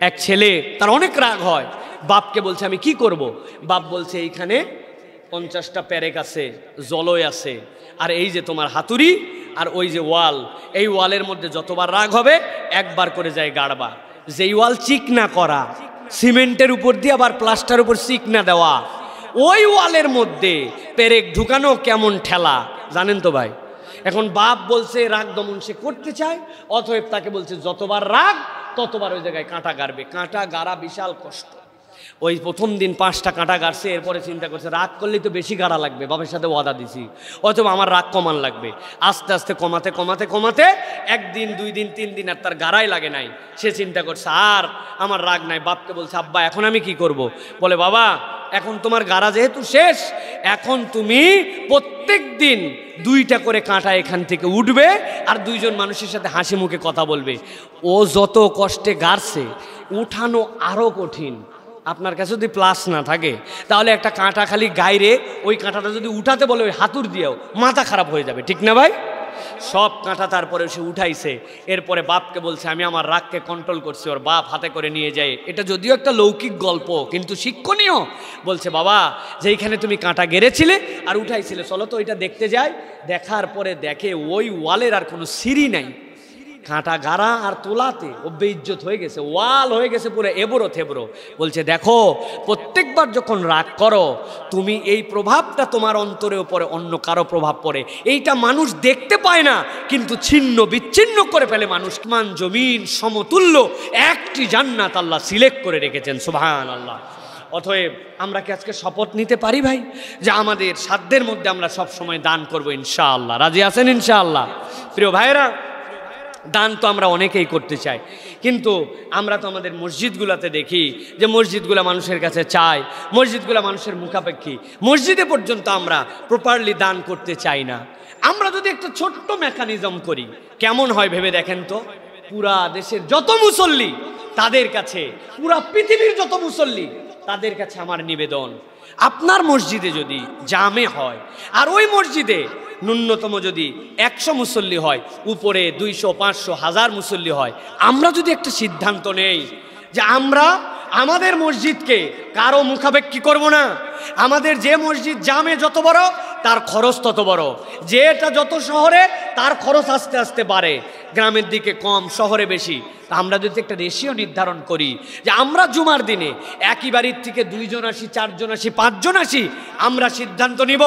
A: এক ছেলে, তার অনেক রাগ হয়, বাপকে বলছে আমি কি করব? বাপ বলছে এইখানে 50টা প্যারেক আছে, জলই আছে, আর এই যে তোমার হাতুড়ি আর ওই যে ওয়াল, এই ওয়ালের মধ্যে যতবার রাগ হবে একবার করে যায় গাড়বা। যেই ওয়াল চিকনা করা, সিমেন্টের উপর দিয়ে আবার প্লাস্টার উপর চিকনা দেওয়া, ওই ওয়ালের মধ্যে পেরেক ঢুকানো কেমন ঠেলা জানেন তো ভাই। এখন বাপ বলছে রাগ দমন সে করতে চায়, অতএব তাকে বলছে যতবার রাগ ততবার ওই জায়গায় কাঁটা গাড়বে। কাঁটা গাড়া বিশাল কষ্ট। ওই প্রথম দিন 5টা কাঁটা গাড়ছে, এরপরে চিন্তা করছে রাগ করলেই তো বেশি গাড়া লাগবে, বাপের সাথে ওয়াদা দিছি, অথবা আমার রাগ কমান লাগবে। আস্তে আস্তে কমাতে কমাতে কমাতে 1 দিন 2 দিন 3 দিন আর তার গাড়াই লাগে নাই। সে চিন্তা করছে আর আমার রাগ নাই। বাপকে বলছে আব্বা এখন আমি কি করব? বলে বাবা এখন তোমার গাড়া যেহেতু শেষ, এখন তুমি প্রত্যেক দিন 2টা করে কাঁটা এখান থেকে উঠবে আর 2জন মানুষের সাথে হাসি মুখে কথা বলবে। ও যত কষ্টে গাড়ছে, উঠানো আরো কঠিন। আপনার কাছে যদি প্লাস না থাকে তাহলে একটা কাঁটা খালি গাইরে ওই কাঁটাটা যদি উঠাতে বলে ওই হাতুর দিয়েও মাথা খারাপ হয়ে যাবে, ঠিক না ভাই? সব কাঁটা তারপরে সে উঠাইছে। এরপরে বাপকে বলছে আমি আমার রাগকে কন্ট্রোল করছি। ওর বাপ হাতে করে নিয়ে যায়। এটা যদিও একটা লৌকিক গল্প কিন্তু শিক্ষণীয়। বলছে বাবা যেইখানে তুমি কাঁটা গেড়েছিলে আর উঠাইছিলে, চলো তো ওইটা দেখতে যাই। দেখার পরে দেখে ওই ওয়ালের আর কোনো সিঁড়ি নাই, কাঁটা গাড়া আর তোলাতে ও বেইজ্জত হয়ে গেছে, ওয়াল হয়ে গেছে পুরো এবড়ো থেবড়ো। বলছে দেখো প্রত্যেকবার যখন রাগ করো তুমি এই প্রভাবটা তোমার অন্তরের উপরে অন্য কারো প্রভাব পড়ে, এইটা মানুষ দেখতে পায় না কিন্তু ছিন্ন বিচ্ছিন্ন করে ফেলে মানুষ। মান জমিন সমতুল্য একটি জান্নাত আল্লাহ সিলেক্ট করে রেখেছেন। সুবহানাল্লাহ। অতএব আমরা কি আজকে শপথ নিতে পারি ভাই যে আমাদের সাধ্যের মধ্যে আমরা সব সময় দান করব ইনশাআল্লাহ? রাজি আছেন ইনশাআল্লাহ? প্রিয় ভাইরা, দান তো আমরা অনেকেই করতে চাই, কিন্তু আমরা তো আমাদের মসজিদগুলোতে দেখি যে মসজিদগুলো মানুষের কাছে চায়, মসজিদগুলো মানুষের মুখাপেক্ষী, মসজিদে পর্যন্ত আমরা প্রপারলি দান করতে চাই না। আমরা যদি একটা ছোট্ট মেকানিজম করি কেমন হয় ভেবে দেখেন তো। পুরা দেশের যত মুসল্লি তাদের কাছে, পুরা পৃথিবীর যত মুসল্লি তাদের কাছে আমার নিবেদন, আপনার মসজিদে যদি জামে হয় আর ওই মসজিদে ন্যূনতম যদি 100 মুসল্লি হয়, উপরে 200, 500, 1000 মুসল্লি হয়, আমরা যদি একটা সিদ্ধান্ত নেই যে আমরা আমাদের মসজিদকে কারো মুখাপেক্ষী করব না, আমাদের যে মসজিদ জামে যত বড় তার খরচ তত বড়, যেটা যত শহরে তার খরচ আস্তে আস্তে বাড়ে, গ্রামের দিকে কম শহরে বেশি। তা আমরা যদি একটা রেশিও নির্ধারণ করি যে আমরা জুমার দিনে একই বাড়ির থেকে 2 জন আসি, 4 জন আসি, 5 জন আসি, আমরা সিদ্ধান্ত নিব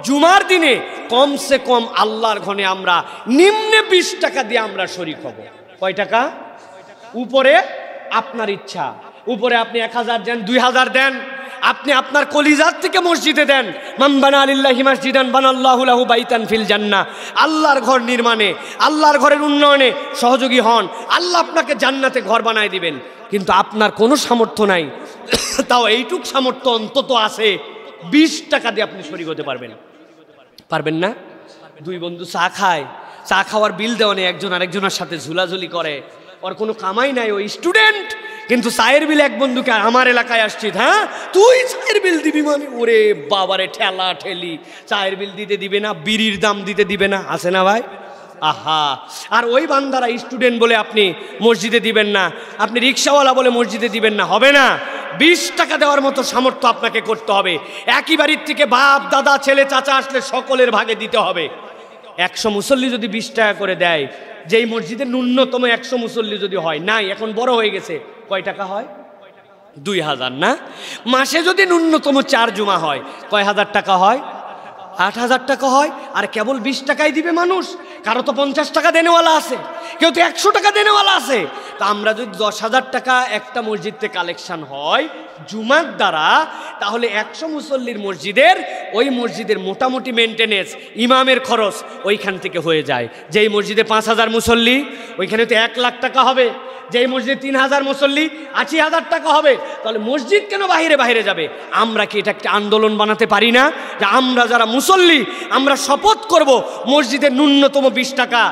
A: জুমার দিনে কমসে কম আল্লাহর ঘরে আমরা নিম্নে 20 টাকা দিয়ে আমরা শরীক হব। কয় টাকা? উপরে আপনার ইচ্ছা, উপরে আপনি 1000 দেন, 2000 দেন, আপনি আপনার কলিজার থেকে মসজিদে দেন। মান বানা লিল্লাহি মাসজিদান বানাল্লাহু লাহু বাইতান ফিল জান্নাহ। আল্লাহর ঘর নির্মাণে, আল্লাহর ঘরের উন্নয়নে সহযোগী হন, আল্লাহ আপনাকে জান্নাতে ঘর বানায় দিবেন। কিন্তু আপনার কোনো সামর্থ্য নাই, তাও এইটুক সামর্থ্য অন্তত আছে, 20 টাকা দিয়ে আপনি শরীক হতে পারবেন? পারবেন না? 2 বন্ধু চা খায়, চা খাওয়ার বিল দেওয়া নেই, একজন আরেকজনের সাথে ঝুলাঝুলি করে, ওর কোনো কামাই নাই, ওই স্টুডেন্ট কিন্তু চায়ের বিল এক বন্ধুকে আমার এলাকায় আসছি, হ্যাঁ তুই চায়ের বিল দিবি মানে, ওরে বাবারে ঠেলা ঠেলি, চায়ের বিল দিতে দিবে না, বিড়ির দাম দিতে দিবে না, আছে না ভাই? আহা, আর ওই বান্দারা স্টুডেন্ট বলে আপনি মসজিদে দিবেন না, আপনি রিক্সাওয়ালা বলে মসজিদে দিবেন না, হবে না। 20 টাকা দেওয়ার মতো সামর্থ্য আপনাকে করতে হবে। একই বাড়ির থেকে বাপ দাদা ছেলে চাচা আসলে সকলের ভাগে দিতে হবে। 100 মুসল্লি যদি 20 টাকা করে দেয়, যেই মসজিদে ন্যূনতম 100 মুসল্লি যদি হয়, নাই এখন বড় হয়ে গেছে, কয় টাকা হয়? 2000 না? মাসে যদি ন্যূনতম 4 জুমা হয়, কয় হাজার টাকা হয়? 8000 টাকা হয়। আর কেবল 20 টাকাই দিবে মানুষ? কারো তো 50 টাকা দেনেওয়ালা আছে, কেউ তো 100 টাকা দেনেওয়ালা আছে। তো আমরা যদি 10,000 টাকা একটা মসজিদে কালেকশন হয় জুমার দ্বারা, তাহলে 100 মুসল্লির মসজিদের, ওই মসজিদের মোটামুটি মেনটেনেন্স, ইমামের খরচ ওইখান থেকে হয়ে যায়। যেই মসজিদে 5000 মুসল্লি, ওইখানে তো 1 লাখ টাকা হবে। যেই মসজিদে 3000 মুসল্লি, 80,000 টাকা হবে। তাহলে মসজিদ কেন বাহিরে বাহিরে যাবে? আমরা কি এটা একটা আন্দোলন বানাতে পারি না, যে আমরা যারা মুসল্লি আমরা শপথ করব মসজিদের ন্যূনতম 20 টাকা?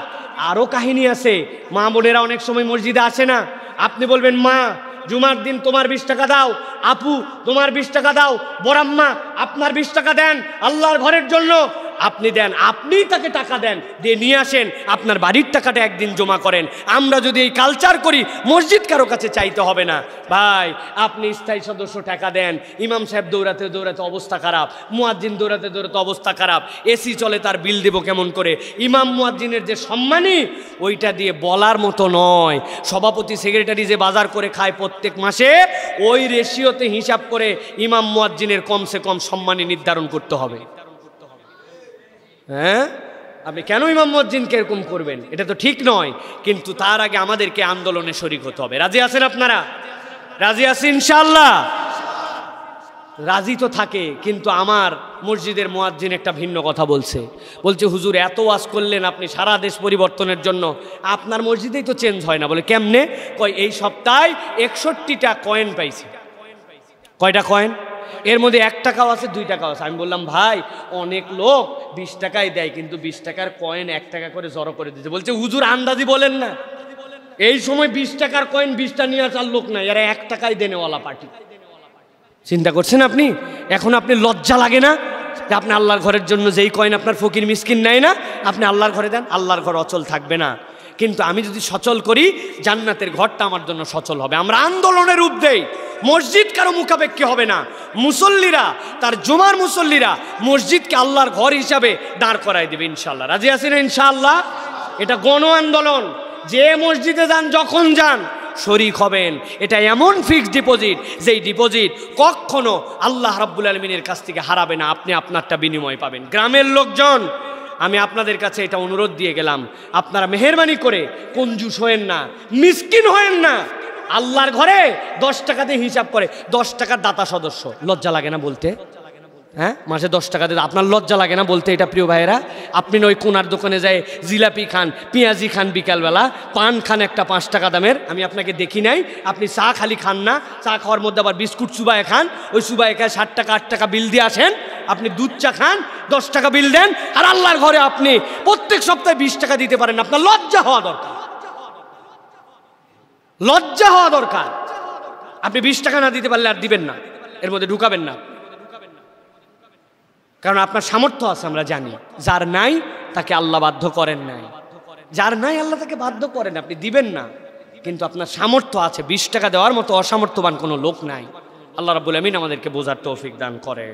A: আরও কাহিনী আছে, মা বোনেরা অনেক সময় মসজিদে আসে না, আপনি বলবেন মা জুমার দিন তোমার 20 টাকা দাও, আপু তোমার 20 টাকা দাও, বড়াম্মা আপনার 20 টাকা দেন আল্লাহর ঘরের জন্য। আপনি দেন, আপনিই তাকে টাকা দেন, দিয়ে নিয়ে আসেন, আপনার বাড়ির টাকাটা একদিন জমা করেন। আমরা যদি এই কালচার করি, মসজিদ কারো কাছে চাইতে হবে না। ভাই আপনি স্থায়ী সদস্য টাকা দেন, ইমাম সাহেব দৌড়াতে দৌড়াতে অবস্থা খারাপ, মুয়াজ্জিন দৌড়াতে দৌড়াতে অবস্থা খারাপ, এসি চলে তার বিল দেব কেমন করে? ইমাম মুয়াজ্জিনের যে সম্মানী, ওইটা দিয়ে বলার মতো নয়। সভাপতি সেক্রেটারি যে বাজার করে খায় প্রত্যেক মাসে, ওই রেশিওতে হিসাব করে ইমাম মুয়াজ্জিনের কমসে কম সম্মানী নির্ধারণ করতে হবে। হ্যাঁ, আপনি কেন ইমাম মুয়াজ্জিনকে এরকম করবেন? এটা তো ঠিক নয়। কিন্তু তার আগে আমাদেরকে আন্দোলনে শরীক হতে হবে। রাজি আছেন আপনারা? রাজি আছেন ইনশাআল্লাহ? রাজি তো থাকে, কিন্তু আমার মসজিদের মুয়াজ্জিন একটা ভিন্ন কথা বলছে। হুজুর এত ওয়াজ করলেন আপনি সারা দেশ পরিবর্তনের জন্য, আপনার মসজিদেই তো চেঞ্জ হয় না। বলে কেমনে? কয় এই সপ্তাহে 61টা কয়েন পাইছি। কয়টা কয়েন? এর মধ্যে 1 টাকাও আছে, 2 টাকাও আছে। আমি বললাম ভাই অনেক লোক 20 টাকাই দেয়, কিন্তু 20 টাকার কয়েন 1 টাকা করে জড়ো করে দিতে। বলছে হুজুর আন্দাজি বলেন না, এই সময় 20 টাকার কয়েন 20টা নিয়ে আসার লোক নাই, এরা 1 টাকাই দেনেওয়ালা পার্টি। চিন্তা করছেন আপনি? এখন আপনি লজ্জা লাগে না যে আপনি আল্লাহর ঘরের জন্য যেই কয়েন আপনার ফকির মিসকিন নেয় না, আপনি আল্লাহর ঘরে দেন? আল্লাহর ঘর অচল থাকবে না। কিন্তু আমি যদি সচল করি, জান্নাতের ঘরটা আমার জন্য সচল হবে। আমরা আন্দোলনের রূপ দেই, মসজিদ কারো মুখাপেক্ষী হবে না। মুসল্লিরা, তার জুমার মুসল্লিরা মসজিদকে আল্লাহর ঘর হিসাবে দাঁড় করাই দেবে ইনশাআল্লাহ। রাজি আছেন ইনশাআল্লাহ? এটা গণ আন্দোলন। যে মসজিদে যান, যখন যান শরীক হবেন। এটা এমন ফিক্সড ডিপোজিট, যেই ডিপোজিট কখনো আল্লাহ রাব্বুল আলামিনের কাছ থেকে হারাবে না, আপনি আপনারটা বিনিময় পাবেন। গ্রামের লোকজন, আমি আপনাদের কাছে এটা অনুরোধ দিয়ে গেলাম, আপনারা মেহেরবানি করে কঞ্জুস হয়েন না, মিসকিন হয়েন না। আল্লাহর ঘরে 10 টাকা দিয়ে হিসাব করে 10 টাকার দাতা সদস্য। লজ্জা লাগে না বলতে? হ্যাঁ, মাসে 10 টাকা দিয়ে আপনার লজ্জা লাগে না বলতে? এটা প্রিয় ভাইয়েরা, আপনি ওই কোনার দোকানে যায় জিলাপি খান, পেঁয়াজি খান, বিকালবেলা পান খান একটা 5 টাকা দামের, আমি আপনাকে দেখি নাই। আপনি চা খালি খান না, চা খাওয়ার মধ্যে আবার বিস্কুট চুবায় খান, ওই চুবায় খায় 7 টাকা 8 টাকা বিল দিয়ে আসেন। আপনি দুধ চা খান, 10 টাকা বিল দেন, আর আল্লাহর ঘরে আপনি প্রত্যেক সপ্তাহে 20 টাকা দিতে পারেন। আপনার লজ্জা হওয়া দরকার, লজ্জা হওয়া দরকার। আপনি 20 টাকা না দিতে পারলে আর দিবেন না, এর মধ্যে ঢুকাবেন না। কারণ আপনার সামর্থ্য আছে, আমরা জানি। যার নাই তাকে আল্লাহ বাধ্য করেন নাই, যার নাই আল্লাহ তাকে বাধ্য করেন, আপনি দিবেন না। কিন্তু আপনার সামর্থ্য আছে, 20 টাকা দেওয়ার মতো অসামর্থ্যবান কোনো লোক নাই। আল্লাহ রাব্বুল আমিন আমাদেরকে বোঝার তৌফিক দান করে।